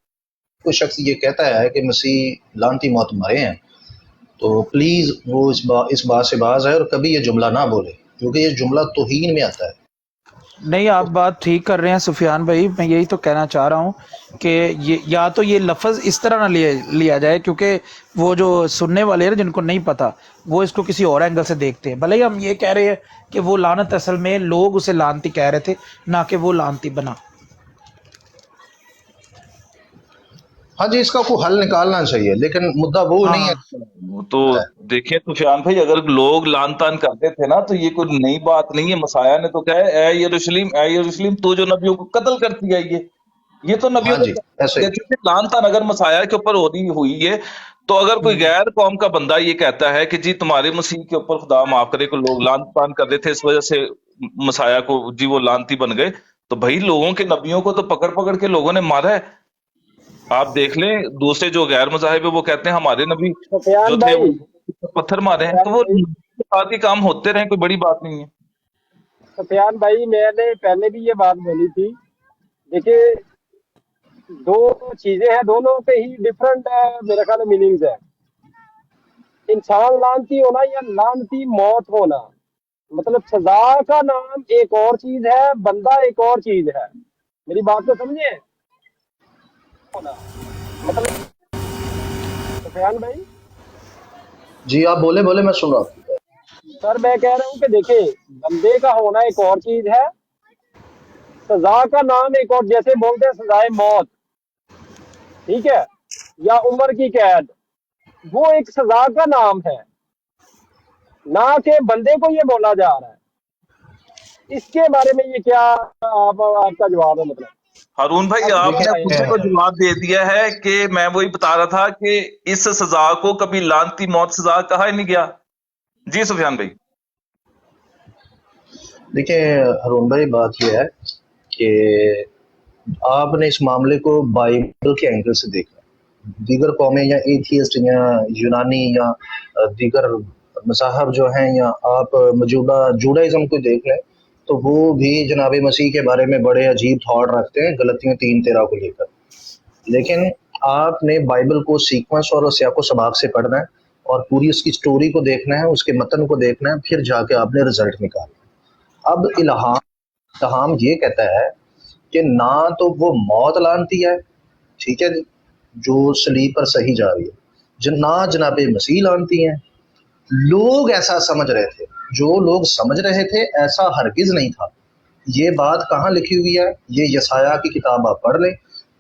कोई शख्स ये कहता है कि मसीह लानती मौत मरे हैं, तो प्लीज़ वो इस बात से बाज है और कभी ये जुमला ना बोले, क्योंकि ये जुमला तौहीन में आता है। नहीं, आप बात ठीक कर रहे हैं सुफियान भाई, मैं यही तो कहना चाह रहा हूँ कि ये या तो ये लफ्ज़ इस तरह ना लिया जाए, क्योंकि वो जो सुनने वाले हैं जिनको नहीं पता, वो इसको किसी और एंगल से देखते हैं। भले ही हम ये कह रहे हैं कि वो लानत, असल में लोग उसे लानती कह रहे थे, ना कि वो लानती बना। हाँ जी, इसका कोई हल निकालना चाहिए, लेकिन मुद्दा वो नहीं है। हाँ वो तो देखिए सुफियान भाई, अगर लोग लान तान करते थे ना, तो ये कोई नई बात नहीं है। मसाया ने तो कहा है, ए यरूशलेम तू जो नबियों को कत्ल करती आई है। ये तो नबियों हाँ को जी, ऐसे कहते थे। लान तान अगर मसाया के ऊपर होनी हुई है, तो अगर कोई गैर कौम का बंदा ये कहता है कि जी तुम्हारे मसीह के ऊपर खुदा माफ करे को लोग लान तान कर रहे थे, इस वजह से मसाया को जी वो लानती बन गए, तो भाई लोगों के नबियों को तो पकड़ पकड़ के लोगों ने मारा है। आप देख लें, दूसरे जो गैर मज़ाहिब है वो कहते हैं हमारे नबी जो सफियान थे वो भाई, पत्थर मारे हैं। तो वो बात ही काम होते रहे, कोई बड़ी बात नहीं है। सफियान भाई, मैंने पहले भी ये बात बोली थी। देखिए, दो चीजें हैं, दोनों पे ही डिफरेंट मेरे ख्याल में मीनिंग्स है। इंसान लानती होना या लानती मौत होना, मतलब सजा का नाम एक और चीज है, बंदा एक और चीज है। मेरी बात तो समझे होना, मतलब सुफियान भाई। जी आप बोले बोले, मैं सुन रहा हूँ। सर मैं कह रहा हूँ कि देखिए, बंदे का होना एक और चीज है, सजा का नाम एक और, जैसे बोलते हैं सजाए मौत, ठीक है, या उम्र की कैद, वो एक सजा का नाम है, ना कि बंदे को ये बोला जा रहा है। इसके बारे में ये क्या आपका जवाब है? मतलब हारून भाई, अब आपने बताएं खुद इसके को बारे में। जवाब दे दिया है कि मैं वही बता रहा था कि इस सजा को कभी लानती मौत सजा कहा ही नहीं गया। जी सुफियान भाई। देखिए हरून भाई, बात यह है कि आपने इस मामले को बाइबल के एंगल से देखा। दीगर कौमें या एथियस्ट या यूनानी या दीगर मज़ाहब जो हैं, या आप मौजूदा जूडाइज़म को देख लें, तो वो भी जनाब मसीह के बारे में बड़े अजीब थॉट रखते हैं, गलतियों 3:13 को लेकर। लेकिन आपने बाइबल को सीक्वेंस और सियाको सबाक से पढ़ना है और पूरी उसकी स्टोरी को देखना है, उसके मतन को देखना है, फिर जाके आपने रिजल्ट निकालना। अब इल्हाम ये कहता है कि ना तो वो मौत लानती है, ठीक है, जो सलीब पर सही जा रही है, ना जनाब मसीह लानती हैं। लोग ऐसा समझ रहे थे, जो लोग समझ रहे थे ऐसा हरगिज नहीं था। ये बात कहाँ लिखी हुई है? ये यसाया की किताब आप पढ़ लें।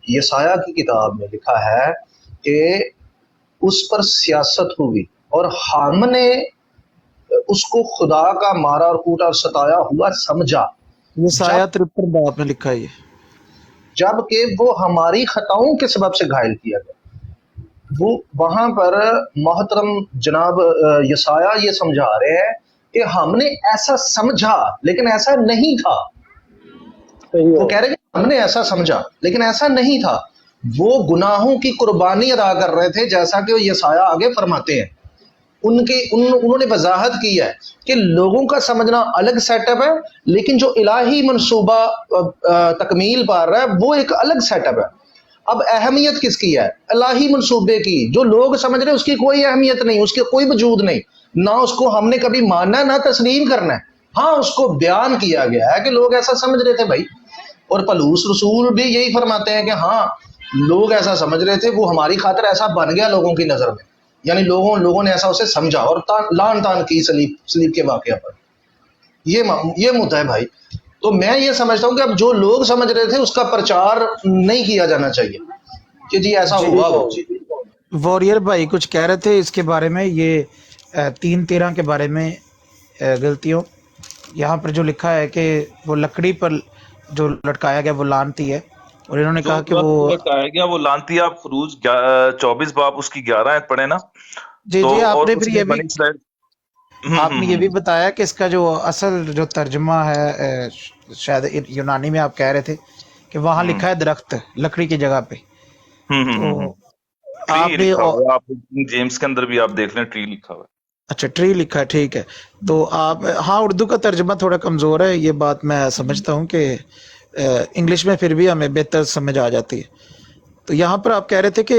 यसाया की किताब में लिखा है कि उस पर सियासत हुई और हमने उसको खुदा का मारा और कूटा और सताया हुआ समझा, ये साया जब 53 बाप में लिखा है ये। जबकि वो हमारी खताओं के सबब से घायल किया गया। वो वहां पर मोहतरम जनाब यसाया ये समझा रहे हैं कि हमने ऐसा समझा लेकिन ऐसा नहीं था। सही वो है। कह रहे हैं कि हमने ऐसा समझा लेकिन ऐसा नहीं था। वो गुनाहों की कुर्बानी अदा कर रहे थे, जैसा कि यसाया आगे फरमाते हैं। उन्होंने वजाहत की है कि लोगों का समझना अलग सेटअप है, लेकिन जो इलाही मंसूबा तकमील पा रहा है वो एक अलग सेटअप है। अब अहमियत किसकी है? इलाही मंसूबे की। जो लोग समझ रहे हैं उसकी कोई अहमियत नहीं, उसके कोई वजूद नहीं, ना उसको हमने कभी मानना ना तस्लीम करना है। हाँ, उसको बयान किया गया है कि लोग ऐसा समझ रहे थे भाई, और पलूस रसूल भी यही फरमाते हैं कि हाँ, लोग ऐसा समझ रहे थे, वो हमारी खातिर ऐसा बन गया लोगों की नजर में, यानी लोगों ने ऐसा उसे समझा और लान तान की सलीब के वाकया पर। ये मुद्दा है भाई। तो मैं ये समझता हूँ कि अब जो लोग समझ रहे थे उसका प्रचार नहीं किया जाना चाहिए कि जी ऐसा जी हुआ वो। वॉरियर भाई कुछ कह रहे थे इसके बारे में, ये 3:13 के बारे में गलतियों। यहाँ पर जो लिखा है कि वो लकड़ी पर जो लटकाया गया वो लानती है, और इन्होंने जो कहा कि दरख्त वो पे लटकाया गया वो लानती। आप खरूज 24 बाब उसकी 11 आयत पढ़े ना, जी तो जी और आपने फिर उसमें ये भी बनी इसराइल। आपने ये भी बताया कि इसका जो असल जो तर्जमा है शायद यूनानी में आप कह रहे थे कि वहाँ हम्म लिखा है दरख्त लकड़ी की जगह पे। तो ट्री आपने लिखा हुआ है, आप जेम्स के अंदर भी आप देख लें, ट्री लिखा हुआ है। अच्छा ट्री लिखा है, ठीक है। तो आप हाँ, उर्दू का तर्जमा थोड़ा कमज़ोर है, ये बात मैं समझता हूँ कि इंग्लिश में फिर भी हमें बेहतर समझ आ जाती है। तो यहाँ पर आप कह रहे थे कि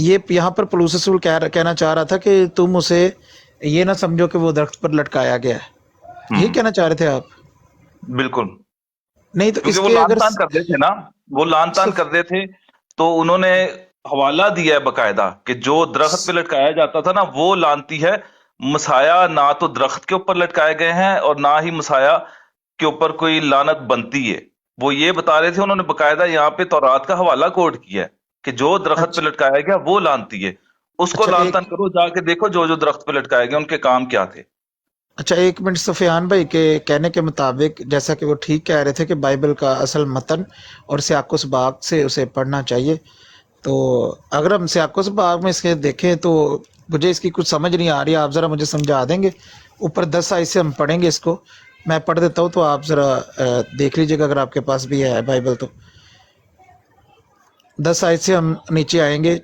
ये यहाँ पर पलूस रसूल कहना चाह रहा था कि तुम उसे ये ना समझो कि वो दरख्त पर लटकाया गया है, यही कहना चाह रहे थे आप? बिल्कुल, नहीं तो क्योंकि वो इसके लान अगर तान कर रहे थे ना, वो लान तान कर रहे थे, तो उन्होंने हवाला दिया है बकायदा कि जो दरख्त पे लटकाया जाता था ना वो लानती है। मसाया ना तो दरख्त के ऊपर लटकाए गए हैं और ना ही मसाया के ऊपर कोई लानत बनती है। वो ये बता रहे थे, उन्होंने बकायदा यहाँ पे तौरात का हवाला कोट किया है कि जो दरख्त पे अच्छा लटकाया गया वो लानती है। उसको अच्छा लान एक तान करो, जाके देखो जो जो दरख्त पे लटकाए गए उनके काम क्या थे। अच्छा एक मिनट, सुफियान भाई के कहने के मुताबिक जैसा कि वो ठीक कह रहे थे कि बाइबल का असल मतन और सियाकुस बाग से उसे पढ़ना चाहिए, तो अगर हम सियाकुस बाग में इसके देखें तो मुझे इसकी कुछ समझ नहीं आ रही। आप ज़रा मुझे समझा देंगे? ऊपर 10 आयत से हम पढ़ेंगे इसको, मैं पढ़ देता हूँ, तो आप ज़रा देख लीजिएगा अगर आपके पास भी है बाइबल तो। 10 आयत से हम नीचे आएंगे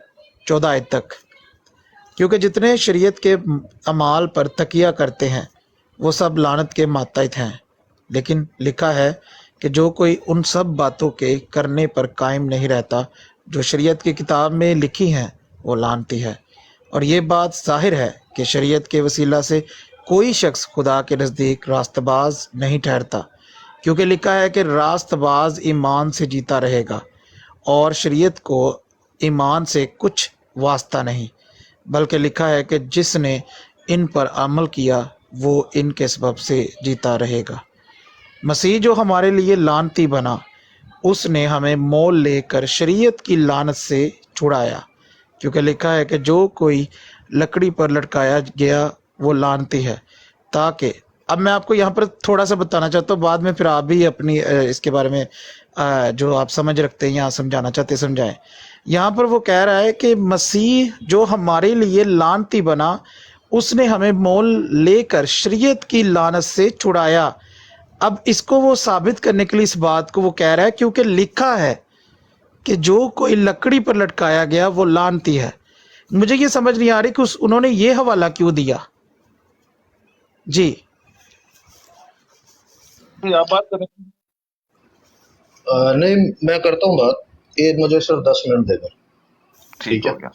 14 आयत तक। क्योंकि जितने शरीयत के अमाल पर तकिया करते हैं वो सब लानत के मातहत हैं, लेकिन लिखा है کہ جو کوئی ان سب باتوں کے کرنے پر قائم نہیں رہتا جو شریعت کی کتاب میں لکھی ہیں وہ لعنتی ہے۔ اور یہ بات ظاہر ہے کہ شریعت کے وسیلہ سے کوئی شخص خدا کے نزدیک راست باز نہیں ٹھہرتا، کیونکہ لکھا ہے کہ راست باز ایمان سے جیتا رہے گا، اور شریعت کو ایمان سے کچھ واسطہ نہیں، بلکہ لکھا ہے کہ جس نے ان پر عمل کیا وہ ان کے سبب سے جیتا رہے گا۔ مسیح جو ہمارے لیے لعنتی بنا، اس نے ہمیں مول لے کر شریعت کی لعنت سے چھڑایا، کیونکہ لکھا ہے کہ جو کوئی لکڑی پر لٹکایا گیا وہ لعنتی ہے۔ تاکہ اب میں آپ کو یہاں پر تھوڑا سا بتانا چاہتا ہوں، بعد میں پھر آپ بھی اپنی اس کے بارے میں جو آپ سمجھ رکھتے ہیں یا سمجھانا چاہتے سمجھائیں۔ یہاں پر وہ کہہ رہا ہے کہ مسیح جو ہمارے لیے لعنتی بنا، اس نے ہمیں مول لے کر شریعت کی لعنت سے چھڑایا۔ اب اس کو وہ ثابت کرنے کے لیے اس بات کو وہ کہہ رہا ہے کیونکہ لکھا ہے کہ جو کوئی لکڑی پر لٹکایا گیا وہ لعنتی ہے۔ مجھے یہ سمجھ نہیں آ رہی کہ انہوں نے یہ حوالہ کیوں دیا۔ جی آپ بات کریں۔ نہیں، میں کرتا ہوں بات، یہ مجھے صرف 10 منٹ دے دیں، ٹھیک ہے؟ ہو گیا۔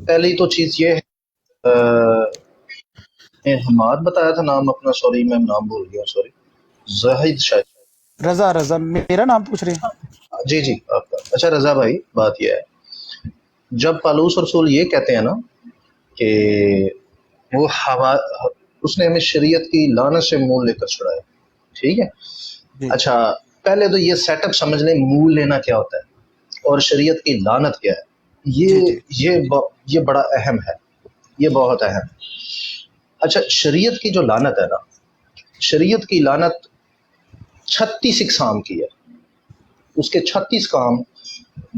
پہلی تو چیز یہ ہے، حماد بتایا تھا نام اپنا، سوری میں نام بھول گیا، سوری، زاہد شاید، رضا میرا نام پوچھ رہے ہیں؟ جی جی آپ کا، اچھا رضا بھائی، بات یہ ہے جب پالوس رسول یہ کہتے ہیں نا کہ وہ اس نے ہمیں شریعت کی لعنت سے منہ لے کر چھڑایا، ٹھیک ہے؟ جی اچھا، پہلے تو یہ سیٹ اپ سمجھ لیں منہ لینا کیا ہوتا ہے اور شریعت کی لعنت کیا ہے۔ جی یہ بڑا اہم ہے، یہ بہت اہم ہے۔ اچھا، شریعت کی جو لعنت ہے نا، شریعت کی لعنت 36 اقسام کی ہے، اس کے 36 کام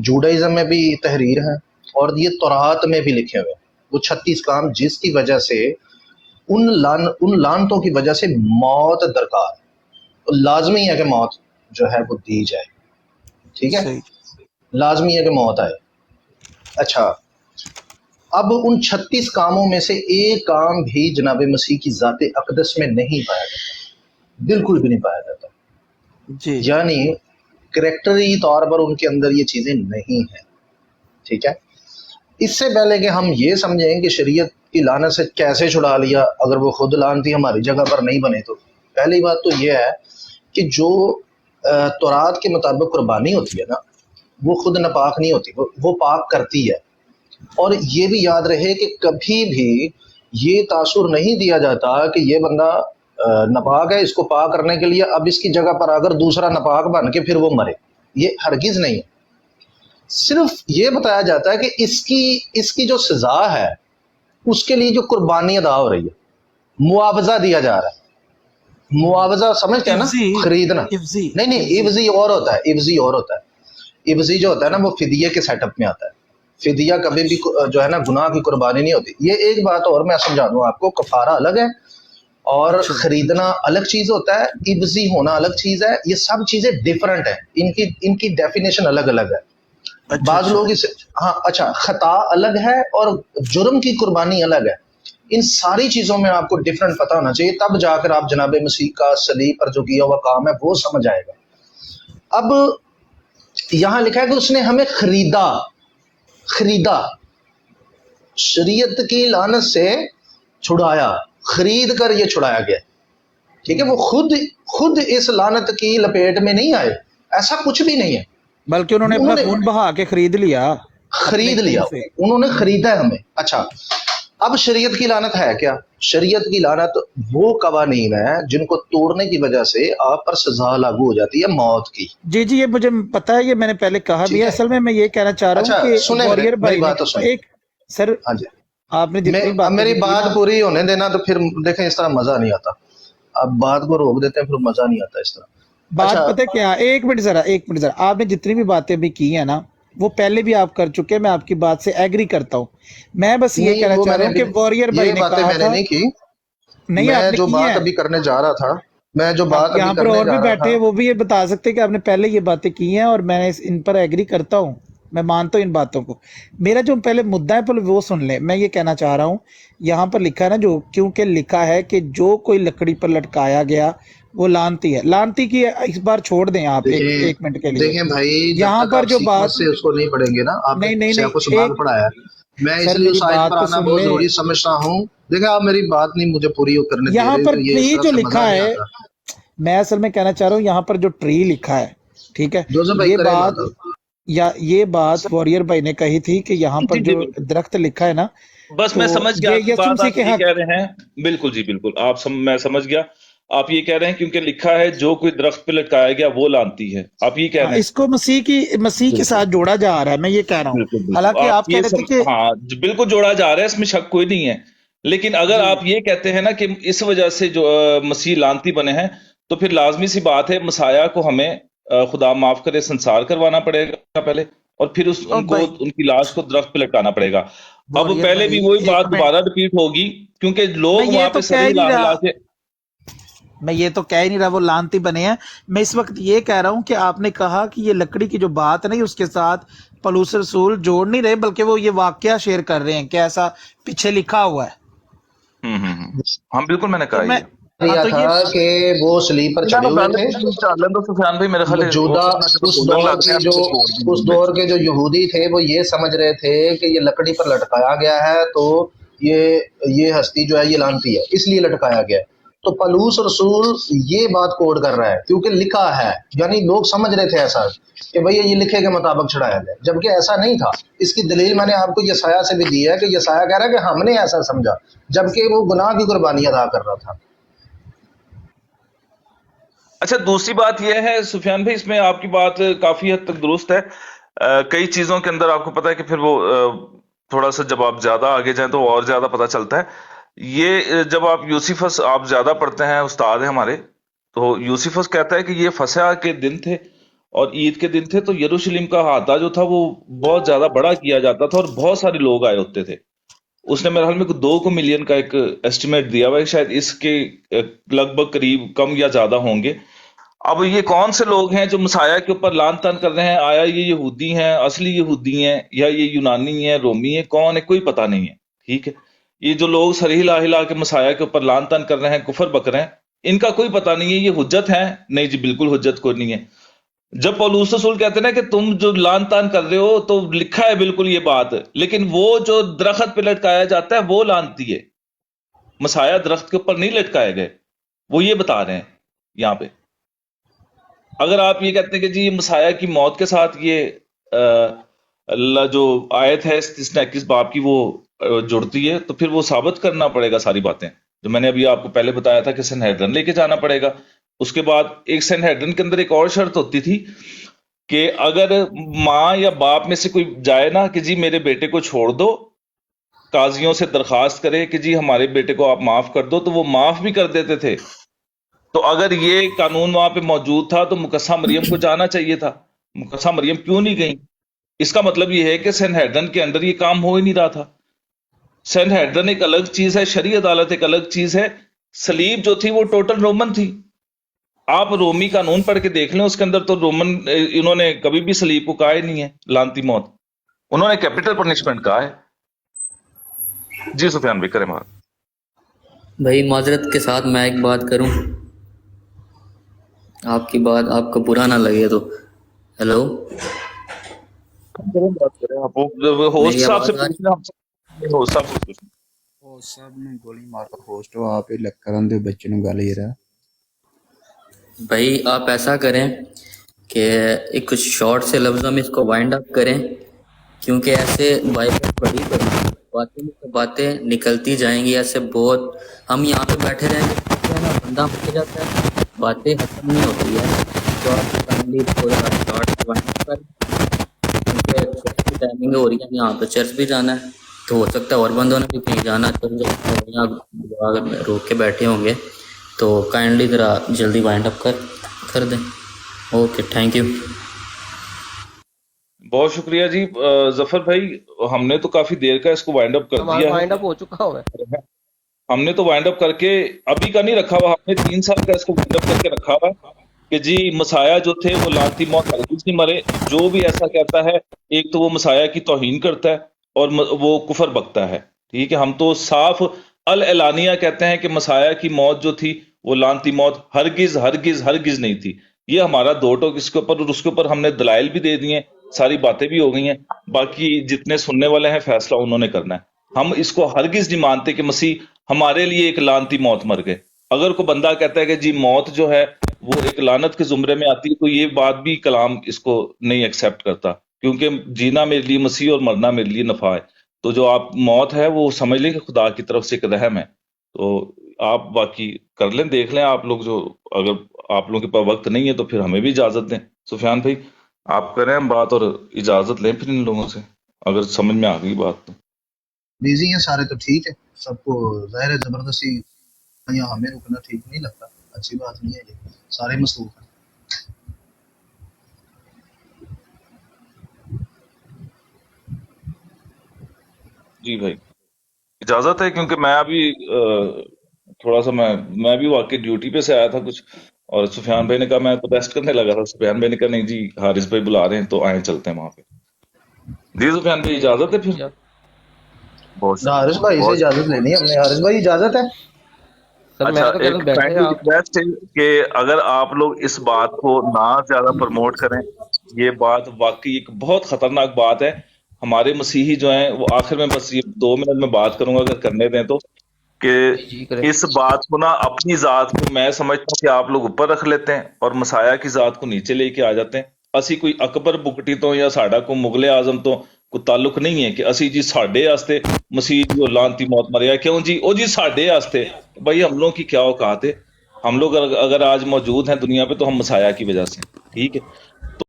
جوڈائزم میں بھی تحریر ہیں اور یہ تورات میں بھی لکھے ہوئے ہیں۔ وہ 36 کام جس کی وجہ سے ان لعنتوں کی وجہ سے موت درکار ہے، لازمی ہے کہ موت جو ہے وہ دی جائے، ٹھیک ہے؟ صحیح۔ لازمی ہے کہ موت آئے۔ اچھا، اب ان 36 کاموں میں سے ایک کام بھی جناب مسیح کی ذات اقدس میں نہیں پایا جاتا، بالکل بھی نہیں پایا جاتا، جی یعنی کریکٹری طور پر ان کے اندر یہ چیزیں نہیں ہیں، ٹھیک ہے؟ اس سے پہلے کہ ہم یہ سمجھیں کہ شریعت کی لعنت سے کیسے چھڑا لیا اگر وہ خود لعنتی ہماری جگہ پر نہیں بنے، تو پہلی بات تو یہ ہے کہ جو تورات کے مطابق قربانی ہوتی ہے نا، وہ خود ناپاک نہیں ہوتی، وہ پاک کرتی ہے۔ اور یہ بھی یاد رہے کہ کبھی بھی یہ تاثر نہیں دیا جاتا کہ یہ بندہ ناپاک ہے، اس کو پاک کرنے کے لیے اب اس کی جگہ پر اگر دوسرا ناپاک بن کے پھر وہ مرے، یہ ہرگز نہیں ہے۔ صرف یہ بتایا جاتا ہے کہ اس کی جو سزا ہے اس کے لیے جو قربانی ادا ہو رہی ہے، معاوضہ دیا جا رہا ہے۔ معاوضہ سمجھتے ہیں نا، خریدنا، نہیں عوضی اور ہوتا ہے، عوضی اور ہوتا ہے۔ عوضی جو ہوتا ہے نا وہ فدیے کے سیٹ اپ میں آتا ہے۔ فدیہ کبھی بھی جو ہے نا گناہ کی قربانی نہیں ہوتی۔ یہ ایک بات اور میں سمجھا دوں آپ کو، کفارہ الگ ہے اور خریدنا الگ چیز ہوتا ہے، عوضی ہونا الگ چیز ہے، یہ سب چیزیں ڈیفرنٹ ہیں، ان کی ڈیفینیشن الگ الگ ہے۔ بعض لوگ اچھا، خطا الگ ہے اور جرم کی قربانی الگ ہے۔ ان ساری چیزوں میں آپ کو ڈیفرنٹ پتہ ہونا چاہیے، تب جا کر آپ جناب مسیح کا صلیب پر جو کیا ہوا کام ہے وہ سمجھ آئے گا۔ اب یہاں لکھا ہے کہ اس نے ہمیں خریدا، شریعت کی لعنت سے چھڑایا، خرید کر یہ چھڑایا گیا، ٹھیک ہے؟ وہ خود اس لعنت کی لپیٹ میں نہیں آئے، ایسا کچھ بھی نہیں ہے، بلکہ انہوں نے اپنا خون بہا کے خرید لیا، انہوں نے خریدا ہے ہمیں۔ اچھا، اب شریعت کی لعنت ہے کیا؟ شریعت کی لعنت وہ قوانین ہیں جن کو توڑنے کی وجہ سے آپ پر سزا لاگو ہو جاتی ہے موت کی۔ جی یہ مجھے پتا ہے، یہ میں نے پہلے کہا بھی ہے۔ اصل میں یہ کہنا چاہ رہا ہوں کہ واریر بھائی ایک سر، آپ نے جتنی بات، میری بات پوری ہونے دینا، تو پھر دیکھیں اس طرح مزہ نہیں آتا، اب بات کو روک دیتے ہیں پھر مزہ نہیں آتا اس طرح۔ بات پتہ کیا، ایک منٹ ذرا، آپ نے جتنی بھی باتیں بھی کی ہیں نا وہ پہلے بھی آپ کر چکے، میں آپ کی بات سے ایگری کرتا ہوں۔ میں بس یہ کہنا چاہ رہا ہوں کہ واریر بھائی نے کہا تھا، میں نے نہیں کی، میں جو بات ابھی کرنے جا رہا تھا، یہاں پر اور بھی بیٹھے ہیں وہ بھی یہ بتا سکتے ہیں کہ آپ نے پہلے یہ باتیں کی ہیں اور میں ان پر ایگری کرتا ہوں، میں مانتا ہوں ان باتوں کو۔ میرا جو پہلے مدعا ہے پہلے وہ سن لیں۔ میں یہ کہنا چاہ رہا ہوں، یہاں پر لکھا ہے نا، جو کیونکہ لکھا ہے کہ جو کوئی لکڑی پر لٹکایا گیا वो लानती है। लानती की इस बार छोड़ दें आप देखें एक मिनट के लिए। देखें भाई, जब यहाँ तक पर आप जो सीक्वेंस बात से उसको नहीं पढ़ेंगे ना, आपने नहीं नहीं से नहीं आपको सुभाग एक पढ़ाया, मैं सर इसलिए मेरी उस आयत बात पर तो आना सुन बहुत ले। जरूरी समझता हूँ। देखिए आप मेरी बात नहीं मुझे पूरी करने दे यहाँ रहे, पर तो ये इस ट्री तरह जो से लिखा मजा नहीं है, आता। मैं असल में कहना चाह रहा हूँ यहाँ पर जो ट्री लिखा है, ठीक है, जोसेफ भाई ये करें बात बात आप। या ये बात वॉरियर भाई ने कही थी कि यहाँ पर जी जी जो बिल्कुल, दरख्त लिखा है ना, बस मैं तो समझ गया ये आपकी यसुम बात। मसीह आप के ये हक। कह रहे हैं, बिल्कुल जी बिल्कुल, मैं समझ गया। आप ये कह रहे हैं क्योंकि लिखा है जो कोई दरख्त पे लटकाया गया वो लानती है, आप ये कह हाँ, रहे हैं। इसको मसीह के साथ बिल्कुल जोड़ा जा रहा है, मैं ये कह रहा हूँ। बिल्कुल बिल्कुल, हालांकि आप आप कह रहे थे कि हाँ बिल्कुल जोड़ा जा रहा है, इसमें शक कोई नहीं है। लेकिन अगर जी आप ये कहते हैं ना कि इस वजह से जो मसीह लानती बने हैं, तो फिर लाजमी सी बात है मसाया को हमें खुदा माफ करे संसार करवाना पड़ेगा पहले, और फिर ओ उनको भाई उनकी लाश को दरख्त पे लटकाना पड़ेगा। अब वॉरियर पहले भाई भी वही एक बात मिनट, दोबारा रिपीट होगी, क्योंकि मैं लोग ये वहां तो पे कह सर ही नहीं हिला हिला रहा, के मैं ये तो कह ही नहीं रहा वो लानती बने हैं। मैं इस वक्त ये कह रहा हूं कि आपने कहा कि ये लकड़ी की जो बात है नहीं, उसके साथ पलूस रसूल जोड़ नहीं रहे, बल्कि वो ये वाकया शेयर कर रहे हैं कि ऐसा पीछे लिखा हुआ है। हाँ बिल्कुल मैंने तो कहा मैं ये हाँ दिया तो था ये कि वो सलीब पर चढ़े हुए थे। तो सुफियान भाई मेरे ख्याल है मौजूदा उस दौर के जो यहूदी थे वो ये समझ रहे थे कि ये लकड़ी पर लटकाया गया है, तो ये हस्ती जो है ये लानती है, इसलिए लटकाया गया है। तो पलूस रसूल ये बात कोड कर रहा है क्योंकि लिखा है, यानी लोग समझ रहे थे ऐसा कि भैया ये लिखे के मुताबिक चढ़ाया गया, जबकि ऐसा नहीं था। इसकी दलील मैंने आपको यसाया से भी दी है कि यसाया कह रहा है कि हमने ऐसा समझा, जबकि वो गुनाह की कुर्बानी अदा कर रहा था। अच्छा, दूसरी बात यह है सुफियान भाई, इसमें आपकी बात काफी हद तक दुरुस्त है। कई चीजों के अंदर आपको पता है कि फिर वो थोड़ा सा जब आप ज्यादा आगे जाएं तो और ज्यादा पता चलता है। ये जब आप यूसिफस आप ज्यादा पढ़ते हैं, उस्ताद हैं हमारे, तो यूसिफस कहता है कि ये फसह के दिन थे और ईद के दिन थे, तो यरूशलेम का अहाता जो था वो बहुत ज्यादा बड़ा किया जाता था और बहुत सारे लोग आए होते थे। उसने मेरे ख्याल में 2 मिलियन का एक एस्टिमेट दिया हुआ है, शायद इसके लगभग करीब कम या ज्यादा होंगे। अब ये कौन से लोग हैं जो मसाया के ऊपर लान तान कर रहे हैं? आया ये यहूदी हैं, असली यहूदी हैं, या ये यूनानी हैं, रोमी हैं, कौन है कोई पता नहीं है। ठीक है, ये जो लोग सर हिला हिला के मसाया के ऊपर लान तान कर रहे हैं, कुफर बक रहे हैं, इनका कोई पता नहीं है। ये हुज्जत है? नहीं जी, बिल्कुल हुज्जत कोई नहीं है। जब पौलुस रसूल कहते हैं ना कि तुम जो लान तान कर रहे हो, तो लिखा है बिल्कुल ये बात, लेकिन वो जो दरख्त पे लटकाया जाता है वो लानती है, मसाया दरख्त के ऊपर नहीं लटकाए गए, वो ये बता रहे हैं यहाँ पे। अगर आप ये कहते हैं कि जी ये मसाया की मौत के साथ ये अल्लाह जो आयत है 31 बाब की वो जुड़ती है, तो फिर वो साबित करना पड़ेगा सारी बातें जो मैंने अभी आपको पहले बताया था कि सनहेड्रन लेके जाना पड़ेगा। उसके बाद एक सनहेड्रन के अंदर एक और शर्त होती थी कि अगर माँ या बाप में से कोई जाए ना कि जी मेरे बेटे को छोड़ दो, काजियों से दरखास्त करे कि जी हमारे बेटे को आप माफ कर दो, तो वो माफ भी कर देते थे। तो अगर ये कानून वहां पे मौजूद था तो मुकस्सा मरियम को जाना चाहिए था। मुकस्सा मरियम क्यों नहीं गई? इसका मतलब ये है कि सनहेड्रन के अंदर ये काम हो ही नहीं रहा था। सनहेड्रन एक अलग चीज है, शरी अदालत एक अलग चीज है। सलीब जो थी वो टोटल रोमन थी। आप रोमी कानून पढ़ के देख लें, उसके अंदर तो रोमन इन्होंने कभी भी सलीब को कहा ही नहीं है लानती मौत, उन्होंने कैपिटल पनिशमेंट कहा है। जी सुफियान भाई करें बात। भाई माजरत के साथ मैं एक बात करूं, आपकी बात आपको बुरा ना लगे तो। हेलो, होस्ट मेरी साहब से आवाज आ रही? पूछना, होस्ट साहब से पूछना। होस्ट साहब ने गोली मारकर होस्ट हो आप लक्करन दे बच्चे ਨੂੰ ਗੱਲ ਹੀ रहा। भाई आप ऐसा करें कि एक कुछ शॉर्ट से लफ्ज़ों में इसको वाइंड अप करें, क्योंकि ऐसे बाइबल पढ़ी बातें बातें निकलती जाएंगी। ऐसे बहुत हम यहाँ पे बैठे रहेंगे तो ना बंदा मर जाता है, बातें खत्म नहीं होती है। तो आप काइंडली थोड़ा शॉर्ट वाइंड अप करें, क्योंकि चर्च की टाइमिंग हो रही है, यहाँ पे चर्च भी जाना है, तो हो सकता है और बंदों ने भी कहीं जाना, तो यहाँ रोक के बैठे होंगे, तो काइंडली ज़रा जल्दी वाइंड अप कर दें। Okay, thank you. बहुत शुक्रिया जी जफर भाई, हमने तो काफी देर का इसको वाइंड अप कर हमारा दिया है। वाइंड अप हो चुका हुआ है। हमने तो वाइंड अप करके अभी का नहीं रखा हुआ, हमने 3 साल का इसको वाइंड अप करके रखा हुआ है कि जी मसाया जो थे वो लानती मौत हरगिज़ नहीं मरे। जो भी ऐसा कहता है, एक तो वो मसाया की तौहीन करता है और वो कुफर बकता है। ठीक है, हम तो साफ अल एलानिया कहते हैं कि मसाया की मौत जो थी وہ لعنتی موت ہرگز ہرگز ہرگز نہیں تھی. یہ ہمارا دو ٹوک اس کے اوپر، اور اس کے اوپر ہم نے دلائل بھی دے دیے، ساری باتیں بھی ہو گئی ہیں. باقی جتنے سننے والے ہیں فیصلہ انہوں نے کرنا ہے. ہم اس کو ہرگز نہیں مانتے کہ مسیح ہمارے لیے ایک لعنتی موت مر گئے. اگر کوئی بندہ کہتا ہے کہ جی موت جو ہے وہ ایک لعنت کے زمرے میں آتی ہے، تو یہ بات بھی کلام اس کو نہیں ایکسیپٹ کرتا، کیونکہ جینا میرے لیے مسیح اور مرنا میرے لیے نفع ہے. تو جو آپ موت ہے وہ سمجھ لیں کہ خدا کی طرف سے ایک رحم ہے. تو آپ باقی کر لیں، دیکھ لیں آپ لوگ، جو اگر آپ لوگوں کے پاس وقت نہیں ہے تو پھر ہمیں بھی اجازت دیں. سفیان بھائی آپ کریں بات اور اجازت لیں پھر ان لوگوں سے، اگر سمجھ میں آ گئی بات تو. بزی ہیں سارے تو ٹھیک ہے، سب کو ظاہر ہے زبردستی یہاں ہمیں رکنا ٹھیک نہیں لگتا، اچھی بات نہیں ہے، یہ سارے مصروف ہیں. جی بھائی اجازت ہے، کیونکہ میں ابھی تھوڑا سا میں بھی واقعی ڈیوٹی پہ سے آیا تھا کچھ، اور سفیان بھائی نے کہا میں تو ریسٹ کرنے لگا تھا. سفیان بھائی نے کہا نہیں جی حارث بھائی بلا رہے ہیں تو آئیں چلتے ہیں وہاں پہ. جی سفیان بھائی اجازت ہے پھر. بہت حارث شکریہ، بھائی سے بہت شکریہ. اجازت لینی ہے ہم نے. حارث بھائی اجازت ہے؟ سر میں اچھا تو کہہ رہا ایک ہوں بیٹھے ہیں کائنڈلی آپ. ریکویسٹ ہے کہ اگر آپ لوگ اس بات کو نہ زیادہ پروموٹ کریں. یہ بات واقعی ایک بہت خطرناک بات ہے. ہمارے مسیحی جو ہیں وہ آخر میں بس یہ 2 منٹ میں بات کروں گا اگر کرنے دیں تو، کہ جی جی کریں. اس بات کو نا اپنی ذات کو میں سمجھتا ہوں کہ آپ لوگ اوپر رکھ لیتے ہیں اور مسیح کی ذات کو نیچے لے کے آ جاتے ہیں. اسی کوئی اکبر بکٹی تو یا ساڈا کوئی مغل اعظم تو کوئی تعلق نہیں ہے کہ اسی جی ساڈے واسطے مسیح جو لعنتی موت مریا کیوں جی او جی ساڈے واسطے. بھائی ہم لوگوں کی کیا اوقات ہے؟ ہم لوگ اگر آج موجود ہیں دنیا پہ تو ہم مسیح کی وجہ سے، ٹھیک ہے.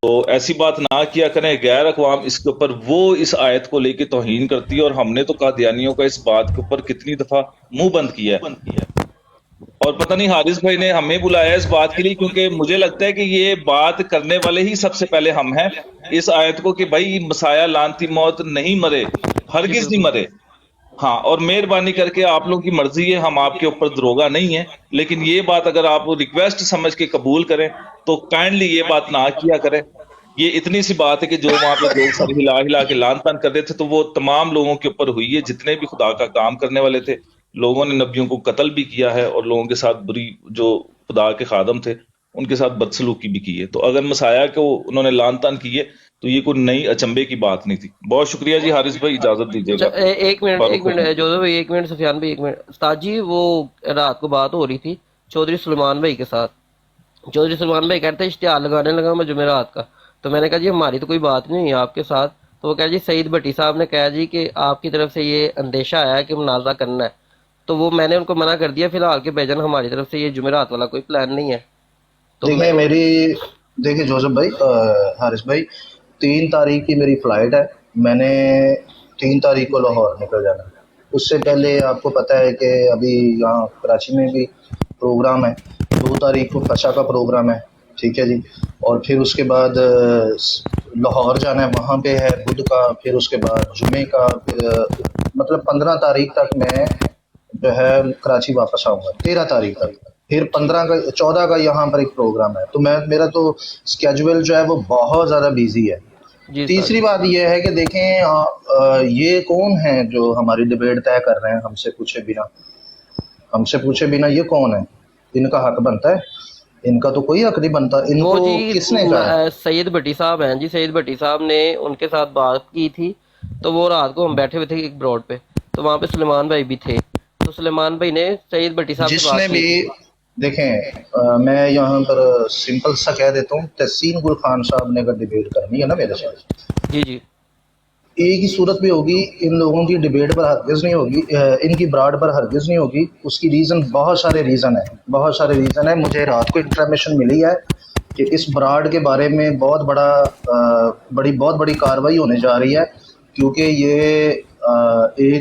تو ایسی بات نہ کیا کریں. غیر اقوام اس کے اوپر وہ اس آیت کو لے کے توہین کرتی ہے، اور ہم نے تو قادیانیوں کا اس بات کے اوپر کتنی دفعہ منہ بند کیا ہے. اور پتہ نہیں حارث بھائی نے ہمیں بلایا اس بات کے لیے، کیونکہ مجھے لگتا ہے کہ یہ بات کرنے والے ہی سب سے پہلے ہم ہیں اس آیت کو، کہ بھائی مسیح لعنتی موت نہیں مرے، جی ہرگز نہیں بالکل. مرے. ہاں، اور مہربانی کر کے آپ لوگوں کی مرضی ہے، ہم آپ کے اوپر دروگا نہیں ہے، لیکن یہ بات اگر آپ ریکویسٹ سمجھ کے قبول کریں تو کائنڈلی یہ بات نہ کیا کریں. یہ اتنی سی بات ہے کہ جو وہاں پہ لوگ سر ہلا ہلا کے لان تان کر رہے تھے تو وہ تمام لوگوں کے اوپر ہوئی ہے، جتنے بھی خدا کا کام کرنے والے تھے. لوگوں نے نبیوں کو قتل بھی کیا ہے، اور لوگوں کے ساتھ بری جو خدا کے خادم تھے ان کے ساتھ بدسلوکی بھی کی ہے. تو اگر مسیح کو انہوں نے لان تان کی ہے تو یہ کوئی نئی اچنبے کی بات نہیں تھی. بہت شکریہ جی. حارث بھائی اجازت دیجیے اچھا گا. ایک فاروق حکم. منٹ جوزف بھائی، 1 منٹ سفیان بھائی، 1 منٹ. استاد جی وہ رات کو بات ہو رہی تھی چودھری سلیمان بھائی کے ساتھ. چودھری سلیمان بھائی کہتے ہیں اشتہار لگانے لگا میں جمعرات کا. تو میں نے کہا جی ہماری تو کوئی بات نہیں ہے آپ کے ساتھ. تو وہ کہا جی سعید بھٹی صاحب نے کہا جی کہ آپ کی طرف سے یہ اندیشہ آیا ہے کہ منازعہ کرنا ہے. تو وہ میں نے ان کو منع کر دیا فی الحال کہ بھائی جان ہماری طرف سے یہ جمعرات والا کوئی پلان نہیں ہے. تو دیکھیں جوزف بھائی، حارث بھائی، 3 تاریخ کی میری فلائٹ ہے. میں نے 3 تاریخ کو لاہور نکل جانا ہے. اس سے پہلے آپ کو پتہ ہے کہ ابھی یہاں کراچی میں بھی پروگرام ہے. 2 تاریخ کو فشا کا پروگرام ہے، ٹھیک ہے جی. اور پھر اس کے بعد لاہور جانا ہے، وہاں پہ ہے بدھ کا. پھر اس کے بعد جمعے کا. پھر مطلب 15 تاریخ تک میں جو ہے کراچی واپس آؤں گا، 13 تاریخ تک. پھر 14 کا یہاں پر ایک پروگرام ہے. تو میرا تو اسکیجول جو ہے وہ بہت زیادہ بیزی ہے. جی استاد تیسری جی. بات یہ ہے کہ دیکھیں یہ کون ہیں جو ہماری ڈبیٹ طے کر رہے ہیں ہم سے پوچھے بنا یہ کون ہے؟ ان کا حق بنتا ہے؟ ان کا تو کوئی حق نہیں بنتا. ان وہ کو جی کس نے کہا ہے؟ سید بھٹی صاحب ہیں جی. سید بھٹی صاحب نے ان کے ساتھ بات کی تھی. تو وہ رات کو ہم بیٹھے ہوئے تھے ایک براڈ پہ، تو وہاں پہ سلیمان بھائی بھی تھے. تو سلیمان بھائی نے سید بھٹی صاحب سے جس نے بات کی بھی تھی. دیکھیں میں یہاں پر سمپل سا کہہ دیتا ہوں، تحسین گل خان صاحب نے اگر ڈبیٹ کرنی ہے نا میرے ساتھ، جی جی ایک ہی صورت میں ہوگی. ان لوگوں کی ڈبیٹ پر ہرگز نہیں ہوگی، ان کی براڈ پر ہرگز نہیں ہوگی. اس کی ریزن بہت سارے ریزن ہیں. مجھے رات کو انفارمیشن ملی ہے کہ اس براڈ کے بارے میں بہت بڑی کارروائی ہونے جا رہی ہے، کیونکہ یہ ایک